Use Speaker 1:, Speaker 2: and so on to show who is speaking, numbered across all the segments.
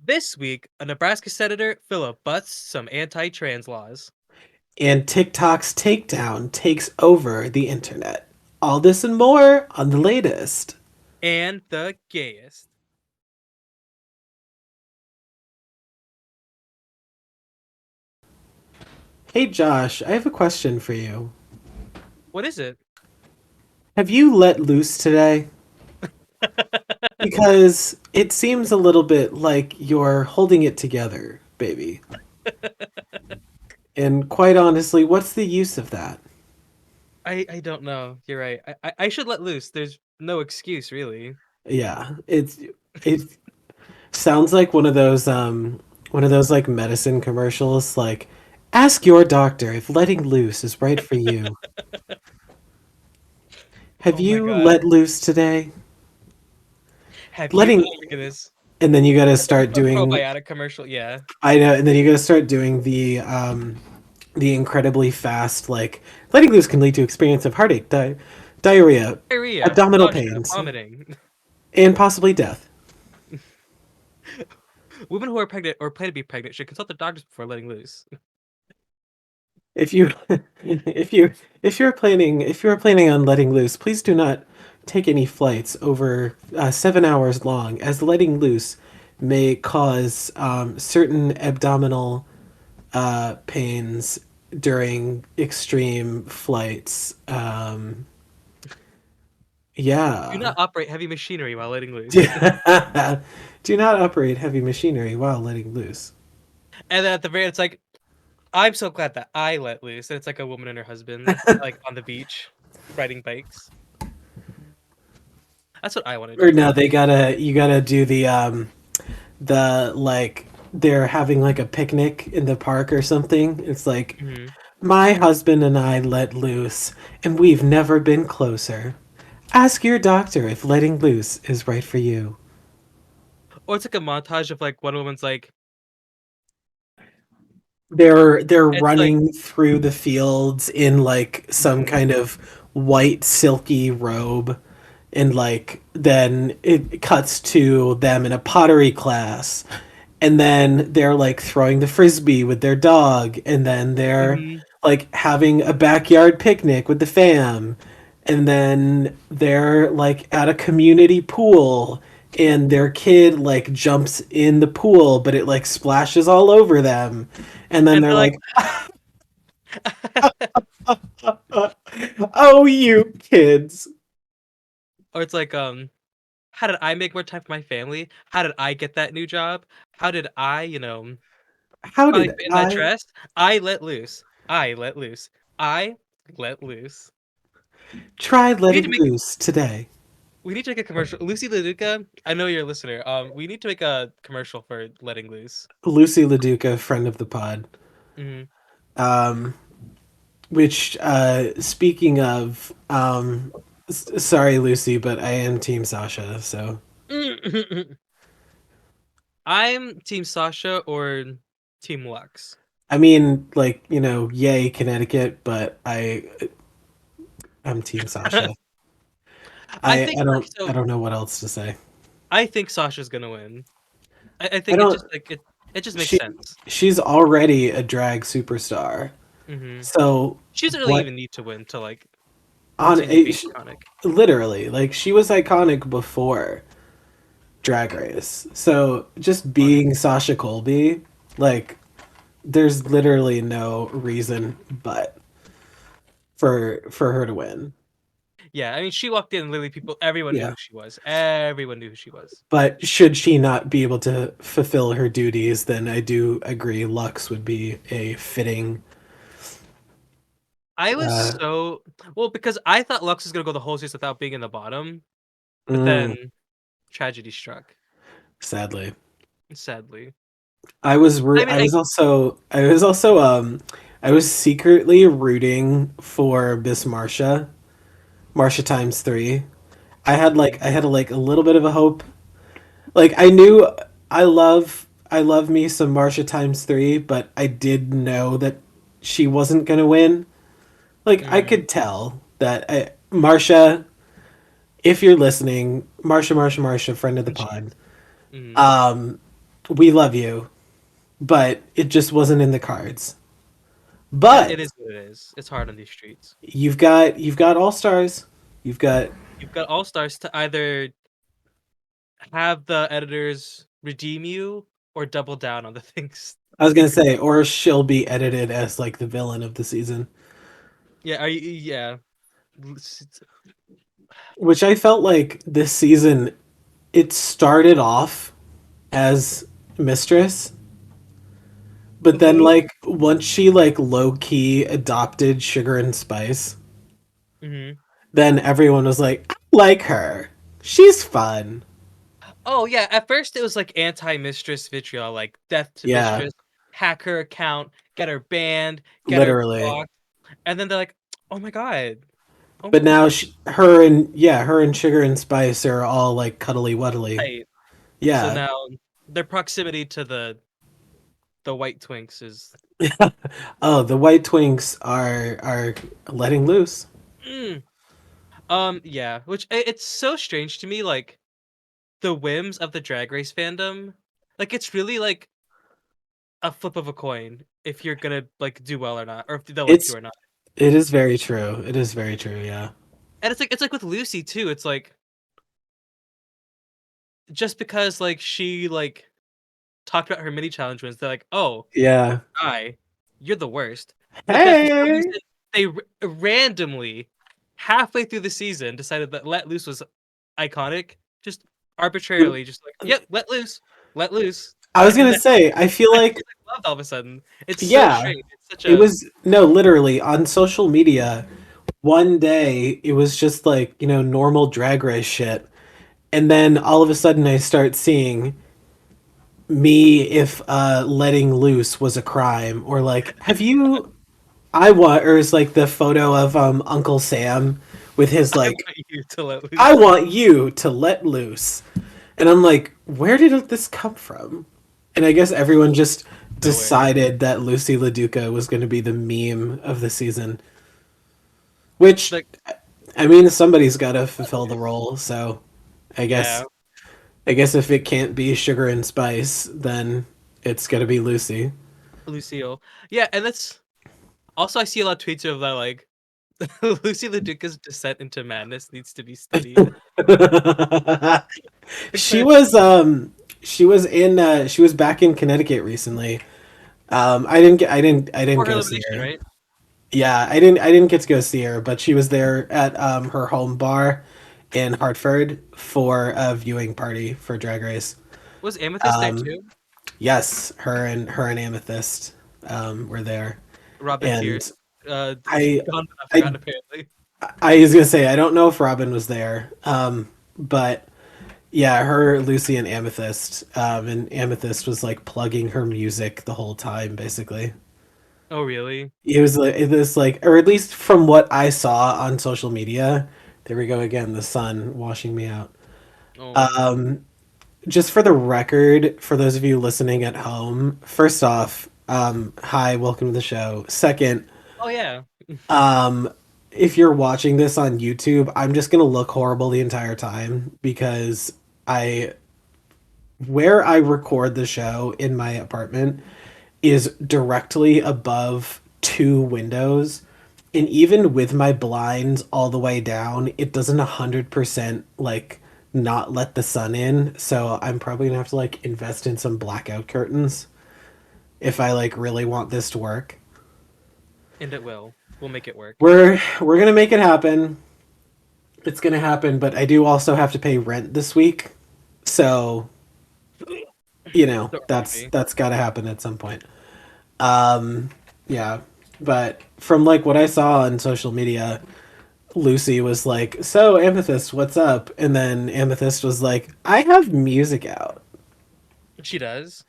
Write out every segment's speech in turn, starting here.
Speaker 1: This week, a Nebraska senator filibusts some anti-trans laws.
Speaker 2: And TikTok's takedown takes over the internet. All this and more on the latest.
Speaker 1: And the gayest.
Speaker 2: Hey Josh, I have a question for you.
Speaker 1: What is it?
Speaker 2: Have you let loose today? Because it seems a little bit like you're holding it together, baby. And quite honestly, what's the use of that?
Speaker 1: I don't know. You're right. I should let loose. There's no excuse, really.
Speaker 2: Yeah, it sounds like one of those like medicine commercials like ask your doctor if letting loose is right for you. Have
Speaker 1: Oh my
Speaker 2: you
Speaker 1: god.
Speaker 2: let loose today?
Speaker 1: Have you?
Speaker 2: Letting
Speaker 1: Oh my goodness.
Speaker 2: and then you got to
Speaker 1: That's like
Speaker 2: start
Speaker 1: a
Speaker 2: doing
Speaker 1: probiotic commercial. Yeah.
Speaker 2: I know and then you got to start doing the incredibly fast like letting loose can lead to experience of heartache, diarrhea,
Speaker 1: Diarrhea,
Speaker 2: abdominal
Speaker 1: nausea,
Speaker 2: pains,
Speaker 1: vomiting.
Speaker 2: and possibly death.
Speaker 1: Women who are pregnant or plan to be pregnant should consult their doctors before letting loose.
Speaker 2: If you if you if you're planning on letting loose, please do not take any flights over 7 hours long, as letting loose may cause certain abdominal pains during extreme flights.
Speaker 1: Do
Speaker 2: Yeah.
Speaker 1: not operate heavy machinery while letting
Speaker 2: Do,
Speaker 1: loose.
Speaker 2: do not operate heavy machinery while letting loose.
Speaker 1: And then at the very end, it's like, I'm so glad that I let loose. And it's like a woman and her husband, like on the beach, riding bikes. That's what I want to
Speaker 2: Or
Speaker 1: do.
Speaker 2: no, you gotta do the like they're having like a picnic in the park or something. It's like
Speaker 1: Mhm.
Speaker 2: my husband and I let loose, and we've never been closer. Ask your doctor if letting loose is right for you.
Speaker 1: Or it's like a montage of like one woman's like,
Speaker 2: They're
Speaker 1: it's like,
Speaker 2: running through the fields in like some
Speaker 1: mhm.
Speaker 2: kind of white silky robe, and like then it cuts to them in a pottery class, and then they're like throwing the frisbee with their dog, and then they're
Speaker 1: Mhm.
Speaker 2: like having a backyard picnic with the fam, and then they're like at a community pool, and their kid like jumps in the pool but it like splashes all over them, and then
Speaker 1: And
Speaker 2: they're
Speaker 1: they're like,
Speaker 2: like oh you kids.
Speaker 1: or it's like, how did I make more time for my family? How did I get that new job? How did I,
Speaker 2: How
Speaker 1: finally
Speaker 2: did
Speaker 1: fit in that
Speaker 2: I
Speaker 1: dress? I let loose. I let loose. I let loose.
Speaker 2: try
Speaker 1: We need to
Speaker 2: letting
Speaker 1: make
Speaker 2: loose today?
Speaker 1: we need to make a commercial. Lucy LaDuca, I know you're a listener. We need to make a commercial for letting loose.
Speaker 2: Lucy LaDuca, friend of the pod.
Speaker 1: Mhm.
Speaker 2: um Which, speaking of, sorry, Lucy, but I am Team Sasha. So,
Speaker 1: I'm Team Sasha or Team Lux.
Speaker 2: I mean, like yay Connecticut, but I'm Team Sasha.
Speaker 1: I think like
Speaker 2: I
Speaker 1: so.
Speaker 2: don't know what else to say.
Speaker 1: I think Sasha's gonna win. I
Speaker 2: I
Speaker 1: think it
Speaker 2: don't.
Speaker 1: just like it just makes
Speaker 2: She
Speaker 1: sense.
Speaker 2: she's already a drag superstar.
Speaker 1: Hmm.
Speaker 2: So
Speaker 1: She doesn't really
Speaker 2: what
Speaker 1: even need to win to like
Speaker 2: on
Speaker 1: continue being iconic.
Speaker 2: literally like she was iconic before Drag Race. So just
Speaker 1: Funny.
Speaker 2: being Sasha Colby, like there's literally no reason but for her to win.
Speaker 1: Yeah, I mean, she walked in, and literally, everyone knew
Speaker 2: Yeah.
Speaker 1: who she was. Everyone knew who she was.
Speaker 2: But should she not be able to fulfill her duties, then I do agree Lux would be a fitting.
Speaker 1: I was
Speaker 2: Uh,
Speaker 1: so well because I thought Lux was gonna go the whole series without being in the bottom, but
Speaker 2: mm,
Speaker 1: then tragedy struck.
Speaker 2: sadly,
Speaker 1: Sadly, I mean,
Speaker 2: I was secretly rooting for Miss Marsha, Marsha times three.
Speaker 1: mhm,
Speaker 2: I had like a little bit of a hope. Like I knew I love me some Marsha times three, but I did know that she wasn't gonna win. Like I
Speaker 1: mhm,
Speaker 2: could tell that Marsha, if you're listening, Marsha, friend of the pod.
Speaker 1: mhm.
Speaker 2: Um, we love you, but it just wasn't in the cards.
Speaker 1: It
Speaker 2: But
Speaker 1: is what it is. It's hard on these streets.
Speaker 2: you've got all stars. You've got
Speaker 1: You've got all stars to either have the editors redeem you or double down on the things
Speaker 2: I was
Speaker 1: you're
Speaker 2: gonna say, or she'll be edited as like the villain of the season,
Speaker 1: yeah, are you yeah.
Speaker 2: which I felt like this season it started off as Mistress, but then
Speaker 1: Mhm.
Speaker 2: like once she like low key adopted Sugar and Spice,
Speaker 1: Mhm.
Speaker 2: then everyone was like, I like her. She's fun.
Speaker 1: Oh yeah, at first it was like anti-mistress vitriol, like death to
Speaker 2: Yeah,
Speaker 1: mistress, hack her account, get her banned, get her
Speaker 2: literally.
Speaker 1: blocked, and then they're like, "Oh my god, oh
Speaker 2: But
Speaker 1: my
Speaker 2: now
Speaker 1: god,
Speaker 2: her and Sugar and Spice are all like cuddly wuddly.
Speaker 1: tight." So
Speaker 2: Yeah.
Speaker 1: now their proximity to the white twinks is
Speaker 2: Oh, the white twinks are letting loose.
Speaker 1: mm. Yeah, which it's so strange to me, like the whims of the Drag Race fandom, like it's really like a flip of a coin if you're gonna like do well or not, or if they'll like you
Speaker 2: It's
Speaker 1: or not.
Speaker 2: it is very true. It is very true, yeah.
Speaker 1: And it's like with Lucy too. It's like just because like she like talked about her mini challenge wins, they're like, "Oh,
Speaker 2: Yeah.
Speaker 1: hi, you're the worst." But then for some
Speaker 2: Hey.
Speaker 1: reason, they randomly, halfway through the season, decided that Let Loose was iconic. Just arbitrarily, just like, "Yep, let loose,"
Speaker 2: I was
Speaker 1: and
Speaker 2: gonna
Speaker 1: then
Speaker 2: say, I feel like
Speaker 1: everyone's like loved all of a sudden. It's so
Speaker 2: yeah,
Speaker 1: strange. It's such
Speaker 2: it
Speaker 1: a
Speaker 2: was no, literally on social media, one day it was just like, normal drag race shit. And then all of a sudden I start seeing me if letting loose was a crime, or like have you I want or is like the photo of Uncle Sam with his
Speaker 1: I
Speaker 2: like
Speaker 1: want you to let
Speaker 2: I
Speaker 1: loose.
Speaker 2: want you to let loose. And I'm like, where did this come from? And I guess everyone just
Speaker 1: Nowhere.
Speaker 2: decided that Lucy LaDuca was going to be the meme of the season. Which,
Speaker 1: Like,
Speaker 2: I mean, somebody's got to fulfill the role. So I
Speaker 1: yeah,
Speaker 2: guess, I guess if it can't be Sugar and Spice, then it's got to be Lucy.
Speaker 1: Lucille. Yeah, and that's also I see a lot of tweets of that like Lucy LaDuca's descent into madness needs to be studied. It's
Speaker 2: she
Speaker 1: like
Speaker 2: was um she was back in Connecticut recently. I didn't
Speaker 1: for her
Speaker 2: go see
Speaker 1: elimination,
Speaker 2: her.
Speaker 1: right?
Speaker 2: Yeah, I didn't get to go see her, but she was there at her home bar in Hartford for a viewing party for Drag Race.
Speaker 1: Was Amethyst there
Speaker 2: Um,
Speaker 1: too?
Speaker 2: yes, her and Amethyst were there,
Speaker 1: Robin
Speaker 2: and
Speaker 1: Pierce,
Speaker 2: I
Speaker 1: gone but not
Speaker 2: I
Speaker 1: forgotten apparently.
Speaker 2: I was gonna say I don't know if Robin was there, but yeah, her Lucy and Amethyst, and Amethyst was like plugging her music the whole time, basically.
Speaker 1: Oh really?
Speaker 2: It was like, or at least from what I saw on social media. There we go again, the sun washing me out.
Speaker 1: Oh,
Speaker 2: Um, just for the record, for those of you listening at home, first off, hi, welcome to the show. Second,
Speaker 1: oh yeah.
Speaker 2: um, if you're watching this on YouTube, I'm just gonna look horrible the entire time because I, where I record the show in my apartment is directly above two windows. And even with my blinds all the way down, it doesn't 100% like not let the sun in. So I'm probably gonna have to like invest in some blackout curtains if I like really want this to work.
Speaker 1: And it will. We'll make it work.
Speaker 2: We're gonna make it happen. It's gonna happen, but I do also have to pay rent this week. So,
Speaker 1: Don't remind
Speaker 2: that's
Speaker 1: me.
Speaker 2: that's gotta happen at some point. Um, yeah, but from like what I saw on social media, Lucy was like, "So Amethyst, what's up?" And then Amethyst was like, "I have music out."
Speaker 1: She does.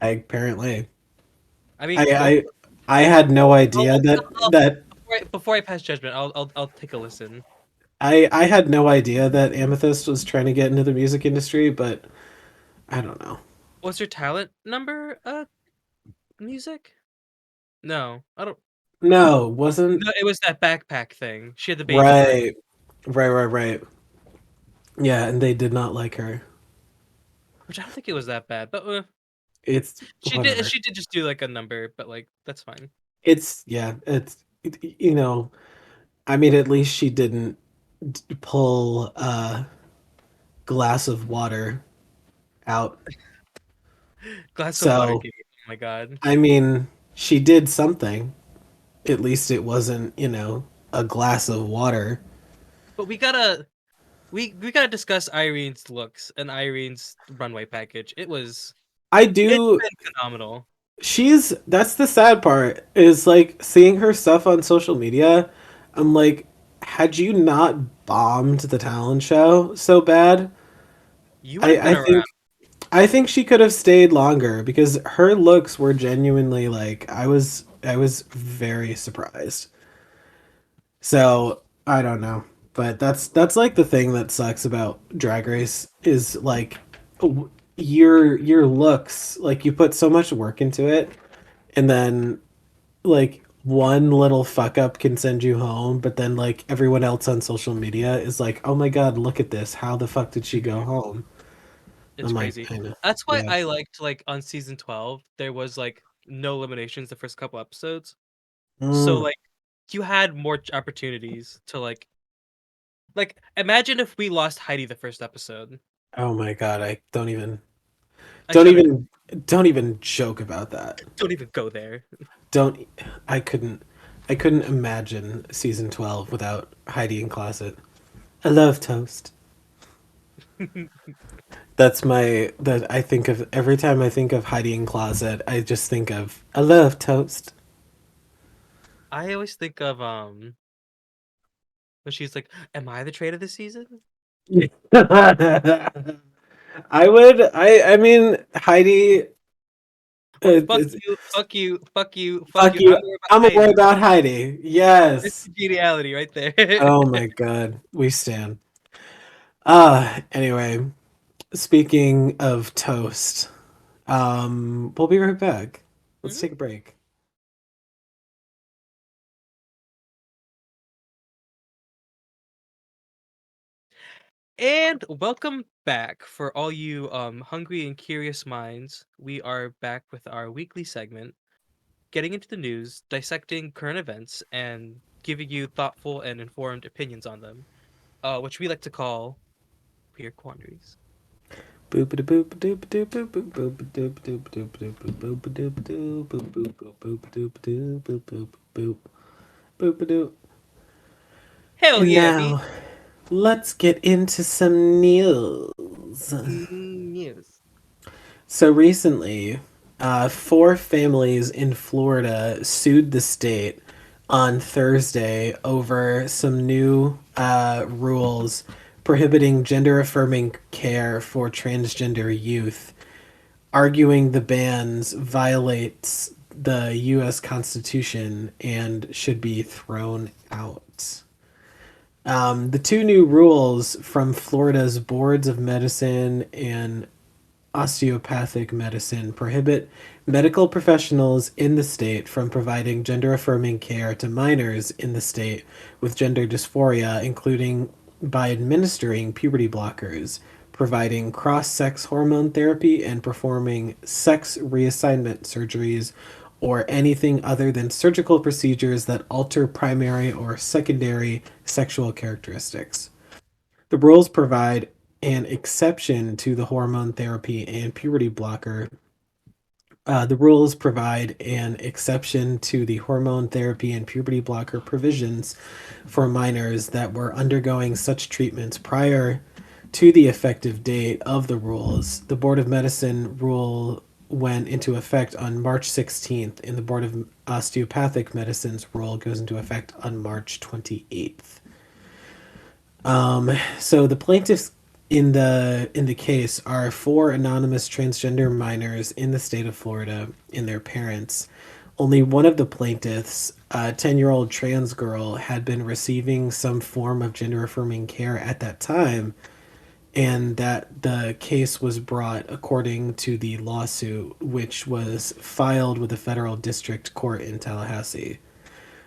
Speaker 2: Apparently,
Speaker 1: I mean, go.
Speaker 2: I I had no
Speaker 1: I'll,
Speaker 2: idea that
Speaker 1: I'll,
Speaker 2: that
Speaker 1: before I pass judgment, I'll take a listen.
Speaker 2: I had no idea that Amethyst was trying to get into the music industry, but I don't know.
Speaker 1: Was your talent number music? No, I don't.
Speaker 2: No, wasn't
Speaker 1: No, it was that backpack thing. She had the baby bird,
Speaker 2: right, right. Yeah, and they did not like her.
Speaker 1: which I don't think it was that bad. But
Speaker 2: It's whatever.
Speaker 1: She did just do like a number, but like that's fine.
Speaker 2: It's yeah, you know, I mean at least she didn't pull a glass of water out.
Speaker 1: Glass of water
Speaker 2: So,
Speaker 1: gave. Oh my god.
Speaker 2: I mean, she did something. At least it wasn't, a glass of water.
Speaker 1: But we gotta discuss Irene's looks and Irene's runway package.
Speaker 2: I
Speaker 1: It's
Speaker 2: do
Speaker 1: been phenomenal.
Speaker 2: that's the sad part is like seeing her stuff on social media. I'm like, had you not bombed the talent show so bad,
Speaker 1: You would have
Speaker 2: I
Speaker 1: been
Speaker 2: think
Speaker 1: around.
Speaker 2: I think she could have stayed longer because her looks were genuinely like I was very surprised. So, I don't know. But that's like the thing that sucks about Drag Race is like your looks, like you put so much work into it and then like one little fuck up can send you home, but then like everyone else on social media is like, "Oh my God, look at this. How the fuck did she go
Speaker 1: Mhm.
Speaker 2: home?"
Speaker 1: It's
Speaker 2: I'm like,
Speaker 1: crazy.
Speaker 2: I know.
Speaker 1: That's why
Speaker 2: Yeah.
Speaker 1: I liked like on season 12 there was like no eliminations the first couple episodes. So
Speaker 2: Mm.
Speaker 1: like you had more opportunities to like imagine if we lost Heidi the first episode.
Speaker 2: Oh my God, I don't even
Speaker 1: I
Speaker 2: don't
Speaker 1: shouldn't.
Speaker 2: even don't even joke about that.
Speaker 1: Don't even go there.
Speaker 2: Don't I couldn't I couldn't imagine season 12 without Heidi in closet. I love toast. That's my that I think of every time I think of Heidi in closet, I just think of I love toast.
Speaker 1: I always think of when she's like, "Am I the traitor this season?"
Speaker 2: I mean Heidi
Speaker 1: Or fuck
Speaker 2: it's,
Speaker 1: you, fuck you, fuck you, fuck
Speaker 2: fuck
Speaker 1: you.
Speaker 2: you.
Speaker 1: I'm more about
Speaker 2: I'm a boy
Speaker 1: Heidi.
Speaker 2: about Heidi.
Speaker 1: It's
Speaker 2: Yes.
Speaker 1: geniality right there.
Speaker 2: Oh my God. We stand. Anyway, speaking of toast, we'll be right back. Let's
Speaker 1: Mhm.
Speaker 2: take a break.
Speaker 1: And welcome back for all you hungry and curious minds. We are back with our weekly segment, getting into the news, dissecting current events, and giving you thoughtful and informed opinions on them, which we like to call Queer Quandaries.
Speaker 2: Boop boop boop doop doop boop boop boop doop doop doop doop boop doop doop boop boop boop boop doop doop boop boop boop boop doop.
Speaker 1: Hell
Speaker 2: And
Speaker 1: yeah, B.
Speaker 2: now let's get into some news.
Speaker 1: Yes.
Speaker 2: So recently, four families in Florida sued the state on Thursday over some new rules prohibiting gender affirming care for transgender youth, arguing the bans violates the U.S. Constitution and should be thrown out. The two new rules from Florida's boards of medicine and osteopathic medicine prohibit medical professionals in the state from providing gender affirming care to minors in the state with gender dysphoria, including by administering puberty blockers, providing cross sex hormone therapy, and performing sex reassignment surgeries or anything other than surgical procedures that alter primary or secondary sexual characteristics. The rules provide an exception to the hormone therapy and puberty blocker. The rules provide an exception to the hormone therapy and puberty blocker provisions for minors that were undergoing such treatments prior to the effective date of the rules. The Board of Medicine rule went into effect on March 16th, and the Board of Osteopathic Medicine's rule goes into effect on March 28th. So the plaintiffs in the case are four anonymous transgender minors in the state of Florida and their parents. Only one of the plaintiffs, a 10-year-old trans girl, had been receiving some form of gender affirming care at that time, and that the case was brought according to the lawsuit, which was filed with the federal district court in Tallahassee.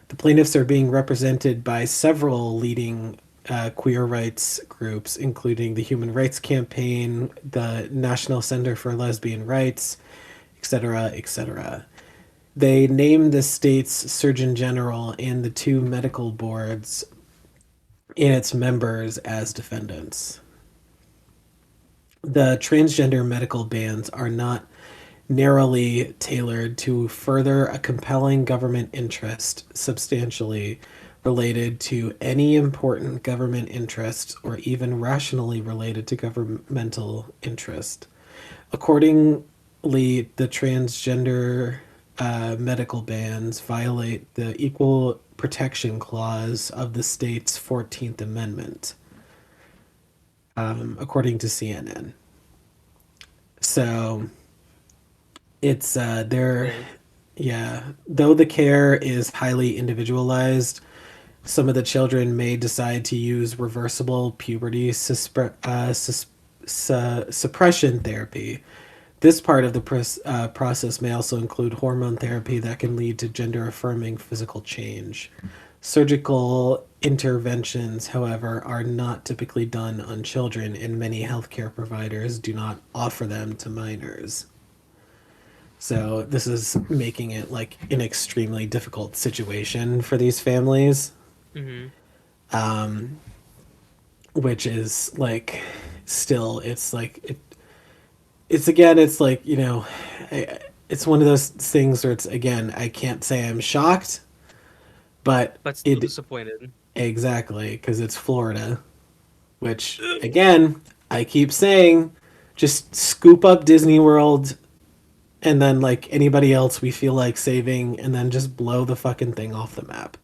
Speaker 2: The plaintiffs are being represented by several leading queer rights groups, including the Human Rights Campaign, the National Center for Lesbian Rights, etc., etc. They named the state's surgeon general and the two medical boards and its members as defendants. The transgender medical bans are not narrowly tailored to further a compelling government interest substantially related to any important government interest or even rationally related to governmental interest. Accordingly, the transgender medical bans violate the Equal Protection Clause of the state's 14th Amendment, according to CNN. So it's they're
Speaker 1: Weird.
Speaker 2: yeah. Though the care is highly individualized, some of the children may decide to use reversible puberty suppression therapy. This part of the process may also include hormone therapy that can lead to gender affirming physical change. Surgical interventions, however, are not typically done on children, and many healthcare providers do not offer them to minors. So, this is making it like an extremely difficult situation for these families,
Speaker 1: Hmm.
Speaker 2: um, which is like still, it's again, it's like, it's one of those things where it's again, I can't say I'm shocked, but
Speaker 1: But still
Speaker 2: it
Speaker 1: disappointed.
Speaker 2: exactly because it's Florida, which again, I keep saying, just scoop up Disney World and then like anybody else we feel like saving, and then just blow the fucking thing off the map.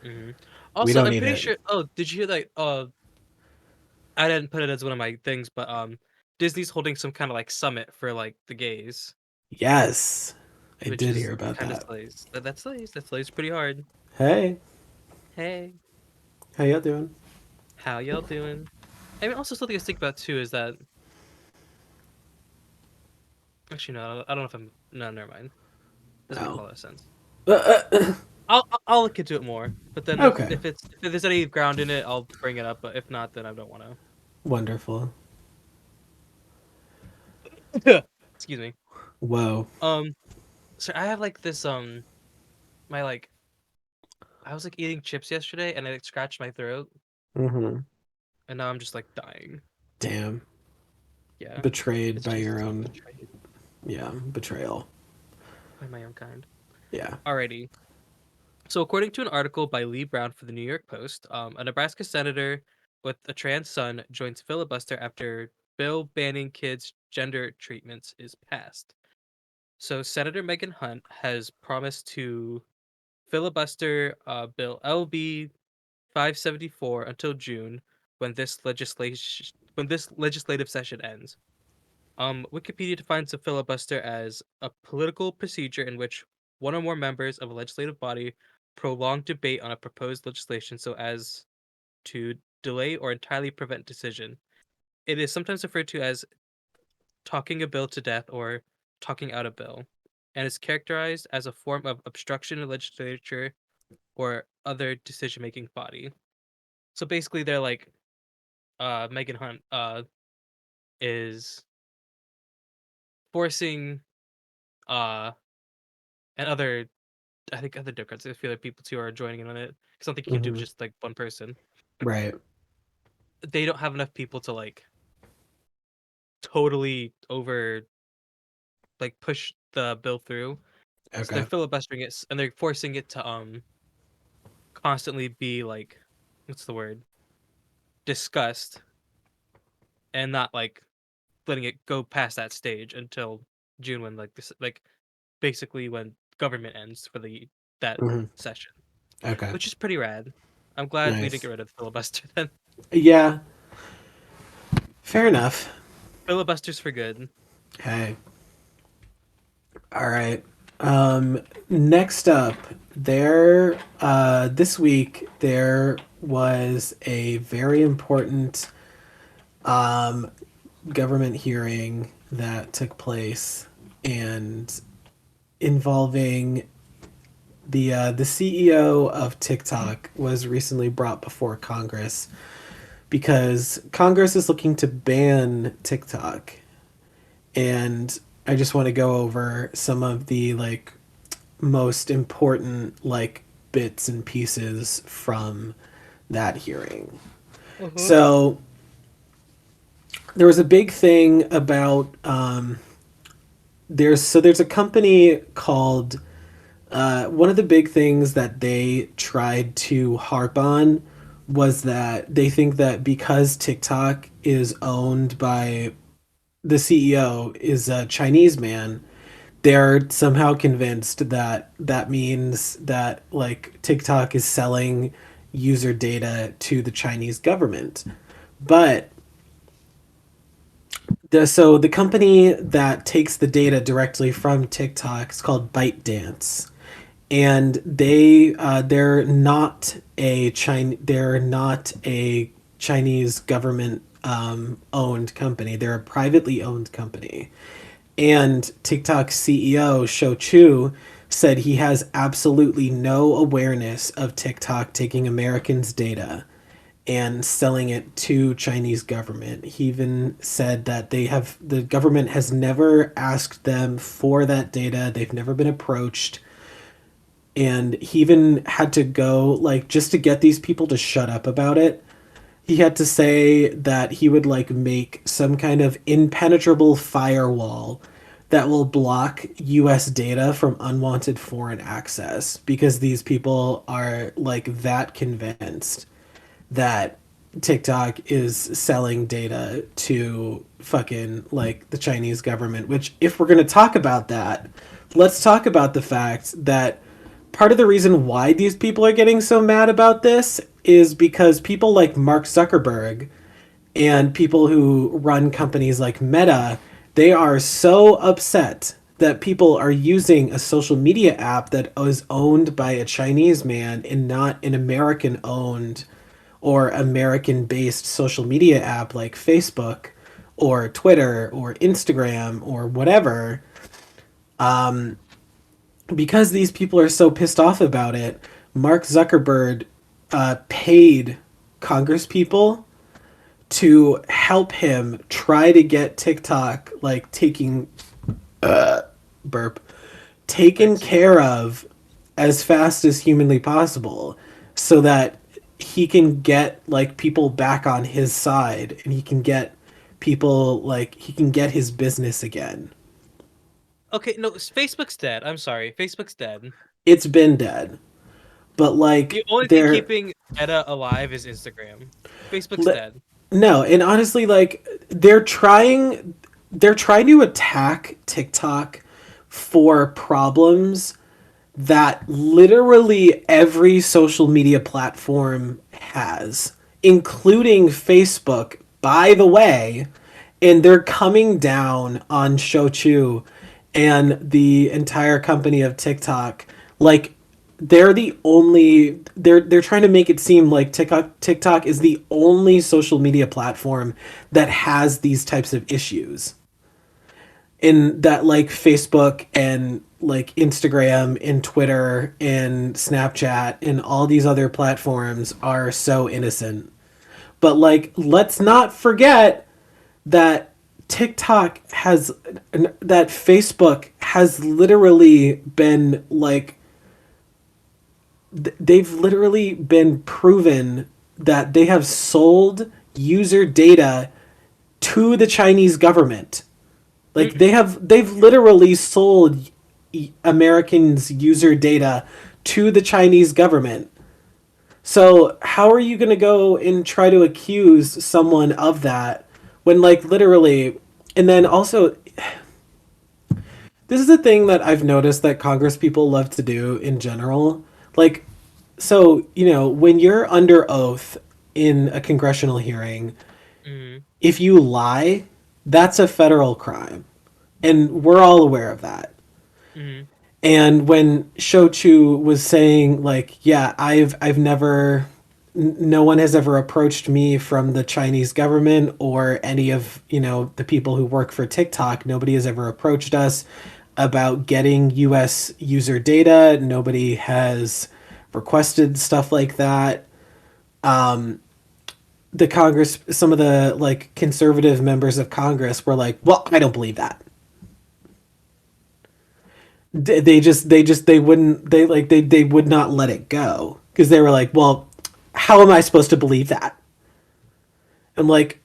Speaker 1: Hmm.
Speaker 2: We
Speaker 1: Also,
Speaker 2: don't
Speaker 1: I'm
Speaker 2: need
Speaker 1: pretty
Speaker 2: it.
Speaker 1: sure. Oh, did you hear that? I didn't put it as one of my things, but Disney's holding some kind of like summit for like the gays,
Speaker 2: Yes, I
Speaker 1: which
Speaker 2: did
Speaker 1: is
Speaker 2: hear about
Speaker 1: kind of
Speaker 2: that.
Speaker 1: slays. That slays. That slays pretty hard.
Speaker 2: Hey,
Speaker 1: Hey,
Speaker 2: how y'all doing?
Speaker 1: how y'all doing? I mean, also something to think about too is that actually no, I don't know if I'm no, never mind. Doesn't make a
Speaker 2: Oh,
Speaker 1: lot of sense.
Speaker 2: uh,
Speaker 1: I'll look into it more. But then
Speaker 2: okay,
Speaker 1: if there's any ground in it, I'll bring it up. But if not, then I don't want
Speaker 2: wonderful.
Speaker 1: to. Excuse me.
Speaker 2: Whoa.
Speaker 1: Um, so I have like this my like I was like eating chips yesterday and I like scratched my throat
Speaker 2: Mm-hmm.
Speaker 1: and now I'm just like dying.
Speaker 2: Damn.
Speaker 1: Yeah,
Speaker 2: Betrayed
Speaker 1: it's
Speaker 2: by your
Speaker 1: just
Speaker 2: own,
Speaker 1: betrayed
Speaker 2: yeah, betrayal.
Speaker 1: by my own kind.
Speaker 2: Yeah.
Speaker 1: Alrighty. So according to an article by Lee Brown for the New York Post, a Nebraska senator with a trans son joins filibuster after bill banning kids' gender treatments is passed. So Senator Megan Hunt has promised to filibuster Bill LB 574 until June when this legislative session ends. Wikipedia defines a filibuster as a political procedure in which one or more members of a legislative body prolong debate on a proposed legislation so as to delay or entirely prevent decision. It is sometimes referred to as talking a bill to death or talking out a bill, and is characterized as a form of obstruction in legislature or other decision making body. So basically, they're like, Megan Hunt is forcing uh and other I think other Democrats, I feel like people too are joining in on it. Because I don't think you can do it with
Speaker 2: Mm-hmm.
Speaker 1: just like one person.
Speaker 2: Right.
Speaker 1: They don't have enough people to like totally over like push the bill through. So they're
Speaker 2: Okay.
Speaker 1: filibustering it and they're forcing it to constantly be like what's the word discussed and not like letting it go past that stage until June when like this like basically when government ends for the that
Speaker 2: Mm-hmm.
Speaker 1: session,
Speaker 2: Okay.
Speaker 1: which is pretty rad. I'm glad we didn't get
Speaker 2: Nice.
Speaker 1: rid of the filibuster then.
Speaker 2: Yeah. Fair enough.
Speaker 1: Filibusters for good.
Speaker 2: Hey. All right. Next up, this week there was a very important um government hearing that took place and involving the CEO of TikTok was recently brought before Congress because Congress is looking to ban TikTok, and I just want to go over some of the like most important like bits and pieces from that hearing.
Speaker 1: Mhm.
Speaker 2: So there was a big thing about there's a company called one of the big things that they tried to harp on was that they think that because TikTok is owned by the CEO is a Chinese man, they're somehow convinced that that means that like TikTok is selling user data to the Chinese government. But the company that takes the data directly from TikTok is called ByteDance, and they're not a Chinese government owned company. They're a privately owned company. And TikTok CEO Shou Chu said he has absolutely no awareness of TikTok taking Americans' data and selling it to Chinese government. He even said that the government has never asked them for that data. They've never been approached. And he even had to go like just to get these people to shut up about it. He had to say that he would like make some kind of impenetrable firewall that will block US data from unwanted foreign access because these people are like that convinced that TikTok is selling data to fucking like the Chinese government, which if we're going to talk about that, let's talk about the fact that part of the reason why these people are getting so mad about this is because people like Mark Zuckerberg and people who run companies like Meta, they are so upset that people are using a social media app that is owned by a Chinese man and not an American owned or American based social media app like Facebook or Twitter or Instagram or whatever. Because these people are so pissed off about it, Mark Zuckerberg paid Congress people to help him try to get TikTok like taking burp taken
Speaker 1: Thanks.
Speaker 2: care of as fast as humanly possible so that he can get like people back on his side and he can get people like he can get his business again.
Speaker 1: Okay, no, Facebook's dead. I'm sorry, Facebook's dead.
Speaker 2: It's been dead, but
Speaker 1: The
Speaker 2: like
Speaker 1: only thing
Speaker 2: they're
Speaker 1: keeping Meta alive is Instagram. Facebook's dead.
Speaker 2: no, and honestly like they're trying to attack TikTok for problems that literally every social media platform has, including Facebook, by the way. And they're coming down on Shochu and the entire company of TikTok. Like they're trying to make it seem like TikTok is the only social media platform that has these types of issues in that like Facebook and like Instagram and Twitter and Snapchat and all these other platforms are so innocent. But like let's not forget that that Facebook has literally been like they've literally been proven that they have sold user data to the Chinese government. Like
Speaker 1: Mm,
Speaker 2: they've literally sold Americans' user data to the Chinese government. So how are you going to go and try to accuse someone of that when like literally and then also this is a thing that I've noticed that Congress people love to do in general. Like so, when you're under oath in a congressional hearing,
Speaker 1: mm,
Speaker 2: if you lie, that's a federal crime. And we're all aware of that.
Speaker 1: mm.
Speaker 2: And when Shochu was saying like, yeah, I've never no one has ever approached me from the Chinese government or any of, the people who work for TikTok. Nobody has ever approached us about getting US user data. Nobody has requested stuff like that. The Congress, some of the like conservative members of Congress were like, "Well, I don't believe that." They wouldn't, they would not let it go because they were like, well, how am I supposed to believe that? I'm like,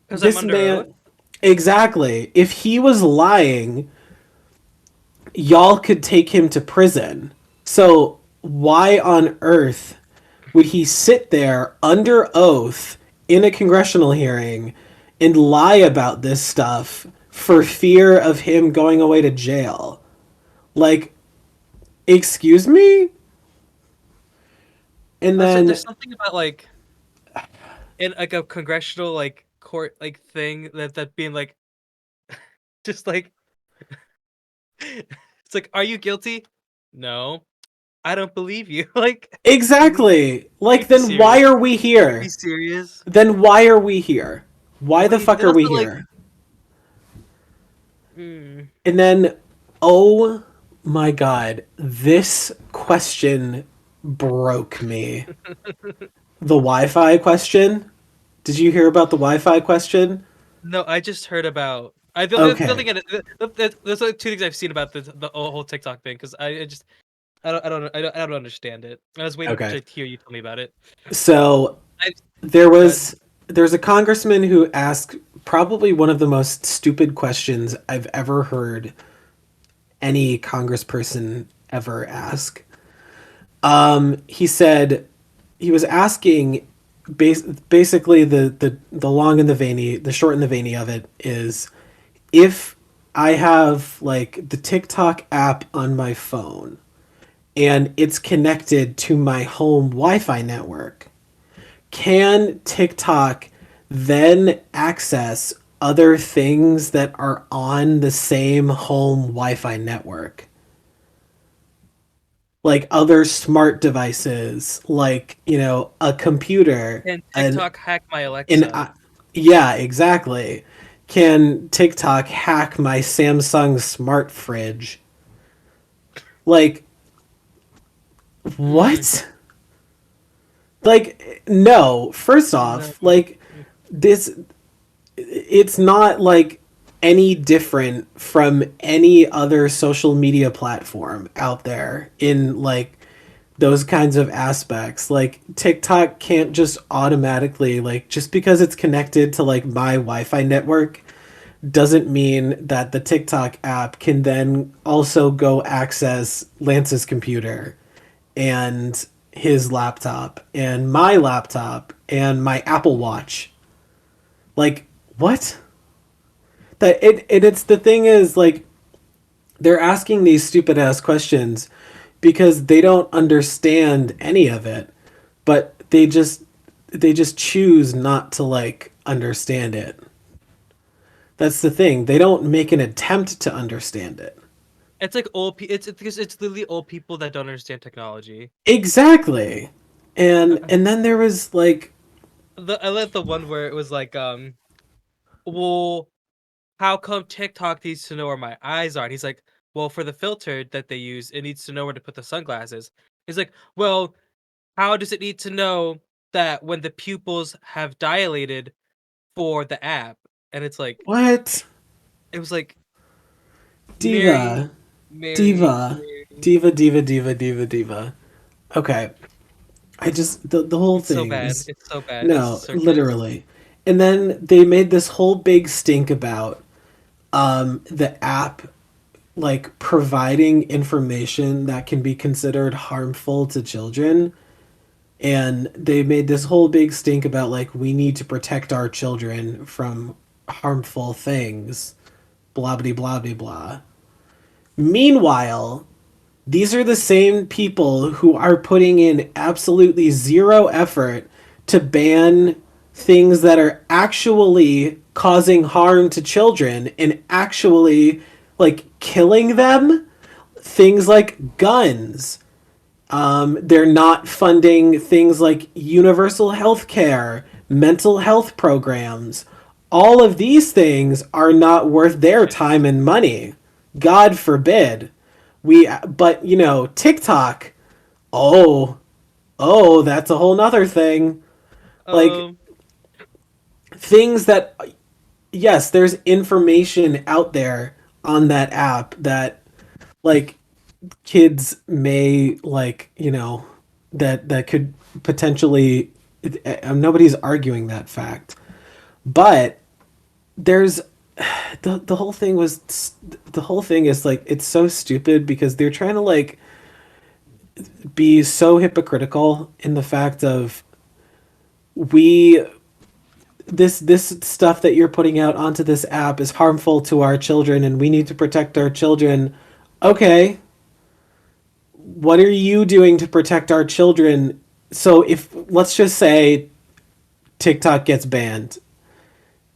Speaker 1: Because I'm
Speaker 2: this
Speaker 1: under oath.
Speaker 2: man, exactly. If he was lying, y'all could take him to prison. So why on earth would he sit there under oath in a congressional hearing and lie about this stuff for fear of him going away to jail? Like, excuse me? And
Speaker 1: Also, there's
Speaker 2: then
Speaker 1: something about like in like a congressional like court like thing that being like just like it's like, are you guilty? No, I don't believe you. Like,
Speaker 2: exactly.
Speaker 1: can you
Speaker 2: Like,
Speaker 1: be
Speaker 2: then why
Speaker 1: serious?
Speaker 2: are we
Speaker 1: Can you be
Speaker 2: here?
Speaker 1: serious?
Speaker 2: Then why are we here? Why the
Speaker 1: Wait,
Speaker 2: fuck
Speaker 1: and
Speaker 2: are we
Speaker 1: also like,
Speaker 2: here?
Speaker 1: mm,
Speaker 2: And then, oh my god, this question broke me. The Wi-Fi question? Did you hear about the Wi-Fi question?
Speaker 1: no, I just heard about. I the
Speaker 2: Okay.
Speaker 1: thing. There's like two things I've seen about the whole TikTok thing because I just I don't understand it. I was waiting
Speaker 2: Okay.
Speaker 1: to hear you tell me about it.
Speaker 2: So
Speaker 1: I
Speaker 2: there
Speaker 1: good.
Speaker 2: was there's a congressman who asked probably one of the most stupid questions I've ever heard any congressperson ever ask. He said he was asking basically the long and the veiny, the short and the veiny of it is if I have like the TikTok app on my phone and it's connected to my home Wi-Fi network, can TikTok then access other things that are on the same home Wi-Fi network? Like other smart devices, like, a computer,
Speaker 1: Can
Speaker 2: and
Speaker 1: TikTok hack my
Speaker 2: an
Speaker 1: Alexa?
Speaker 2: yeah, exactly. Can TikTok hack my Samsung smart fridge? Like,
Speaker 1: Mm,
Speaker 2: what? Like, no. First
Speaker 1: no.
Speaker 2: off, like, this, it's not like any different from any other social media platform out there in like those kinds of aspects. Like TikTok can't just automatically, like, just because it's connected to like my Wi-Fi network doesn't mean that the TikTok app can then also go access Lance's computer and his laptop and my laptop and my Apple Watch. Like, what? It's the thing is like they're asking these stupid ass questions because they don't understand any of it, but they just choose not to like understand it. That's the thing. They don't make an attempt to understand it.
Speaker 1: It's like old. It's because it's literally old people that don't understand technology.
Speaker 2: Exactly. And then there was like,
Speaker 1: I love the one where it was like, well, how come TikTok needs to know where my eyes are? And he's like, well, for the filter that they use, it needs to know where to put the sunglasses. He's like, well, how does it need to know that when the pupils have dilated for the app? And it's like,
Speaker 2: what?
Speaker 1: it was like, Mary,
Speaker 2: Diva.
Speaker 1: Mary,
Speaker 2: Diva.
Speaker 1: Mary.
Speaker 2: Diva, diva, diva, diva, diva. Okay. The whole
Speaker 1: It's so
Speaker 2: thing
Speaker 1: bad.
Speaker 2: is,
Speaker 1: It's so bad. It's
Speaker 2: no,
Speaker 1: circus.
Speaker 2: literally. And then they made this whole big stink about the app like providing information that can be considered harmful to children, and they made this whole big stink about like we need to protect our children from harmful things, blah blah blah blah blah. Meanwhile, these are the same people who are putting in absolutely zero effort to ban things that are actually causing harm to children and actually like killing them. Things like guns. They're not funding things like universal health care, mental health programs. All of these things are not worth their time and money. God forbid. But TikTok, oh, oh, that's a whole nother thing. Like,
Speaker 1: Um,
Speaker 2: things that, yes, there's information out there on that app that like kids may like, that could potentially, nobody's arguing that fact. But there's the whole thing was the whole thing is like it's so stupid because they're trying to like be so hypocritical in the fact of we this stuff that you're putting out onto this app is harmful to our children and we need to protect our children. Okay, what are you doing to protect our children? So if let's just say TikTok gets banned,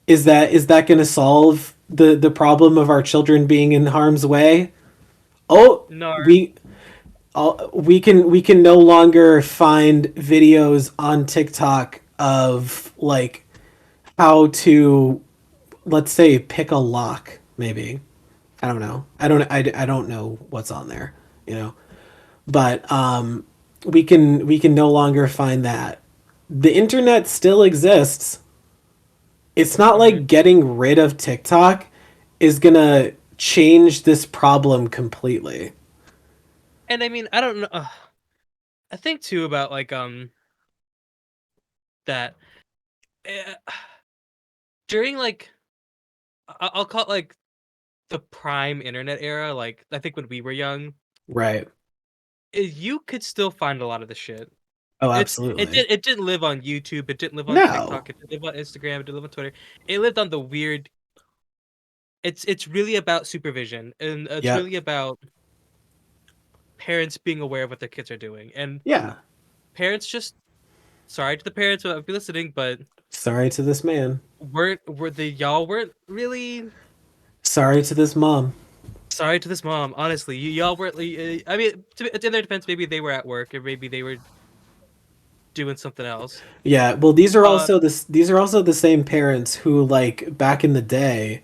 Speaker 2: is that going to solve the problem of our children being in harm's way? Oh,
Speaker 1: No.
Speaker 2: we can no longer find videos on TikTok of like how to, let's say, pick a lock maybe. I don't know. I don't know what's on there, you know. But we can no longer find that. The internet still exists. It's not
Speaker 1: Mhm.
Speaker 2: like getting rid of TikTok is going to change this problem completely.
Speaker 1: And I mean, I don't know. I think too about like that eh, during like I'll call it like the prime internet era. Like I think when we were young,
Speaker 2: Right.
Speaker 1: you could still find a lot of the shit.
Speaker 2: Oh,
Speaker 1: It
Speaker 2: absolutely.
Speaker 1: didn't live on YouTube. It didn't live on
Speaker 2: No.
Speaker 1: TikTok. It didn't live on Instagram. It didn't live on Twitter. It lived on the weird. It's really about supervision, and it's
Speaker 2: Yep.
Speaker 1: really about parents being aware of what their kids are doing, and
Speaker 2: Yeah.
Speaker 1: parents just sorry to the parents who might be listening, but
Speaker 2: Sorry to this man.
Speaker 1: were the y'all weren't really
Speaker 2: Sorry to this mom.
Speaker 1: sorry to this mom. Honestly, y'all weren't. I mean, in their defense, maybe they were at work or maybe they were doing something else.
Speaker 2: Yeah, well
Speaker 1: Uh,
Speaker 2: these are also the same parents who like back in the day,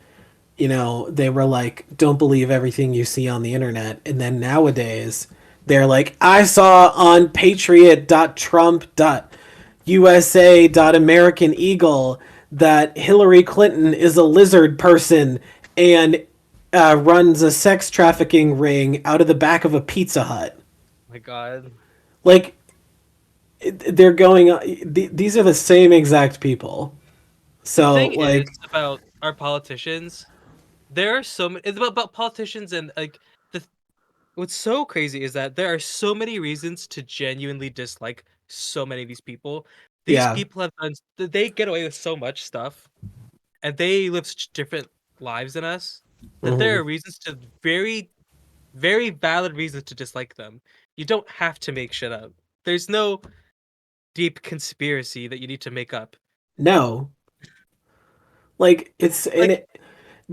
Speaker 2: they were like don't believe everything you see on the internet, and then nowadays they're like I saw on patriot.trump.usa.american eagle that Hillary Clinton is a lizard person and runs a sex trafficking ring out of the back of a Pizza Hut.
Speaker 1: my God.
Speaker 2: Like they're going. These are the same exact people.
Speaker 1: The
Speaker 2: So
Speaker 1: thing is
Speaker 2: like,
Speaker 1: about our politicians. There are so many. It's about politicians and like the. What's so crazy is that there are so many reasons to genuinely dislike so many of these people. These
Speaker 2: yeah,
Speaker 1: people have done. They get away with so much stuff, and they live such different lives than us that there
Speaker 2: hmm
Speaker 1: are reasons to very valid reasons to dislike them. You don't have to make shit up. There's no deep conspiracy that you need to make up.
Speaker 2: no, like it's and
Speaker 1: Like,
Speaker 2: it,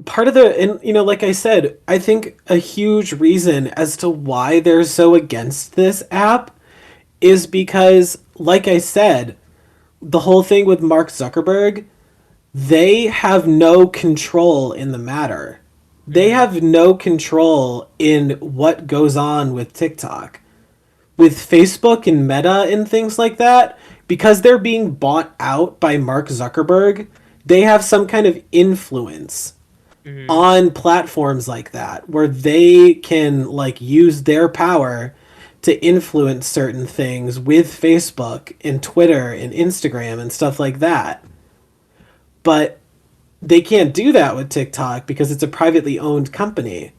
Speaker 2: part of the and like I said, I think a huge reason as to why they're so against this app is because, like I said, the whole thing with Mark Zuckerberg, they have no control in the matter. They
Speaker 1: mhm,
Speaker 2: have no control in what goes on with TikTok. With Facebook and Meta and things like that, because they're being bought out by Mark Zuckerberg, they have some kind of influence
Speaker 1: mhm.
Speaker 2: on platforms like that where they can like use their power to influence certain things with Facebook and Twitter and Instagram and stuff like that. But they can't do that with TikTok because it's a privately owned company.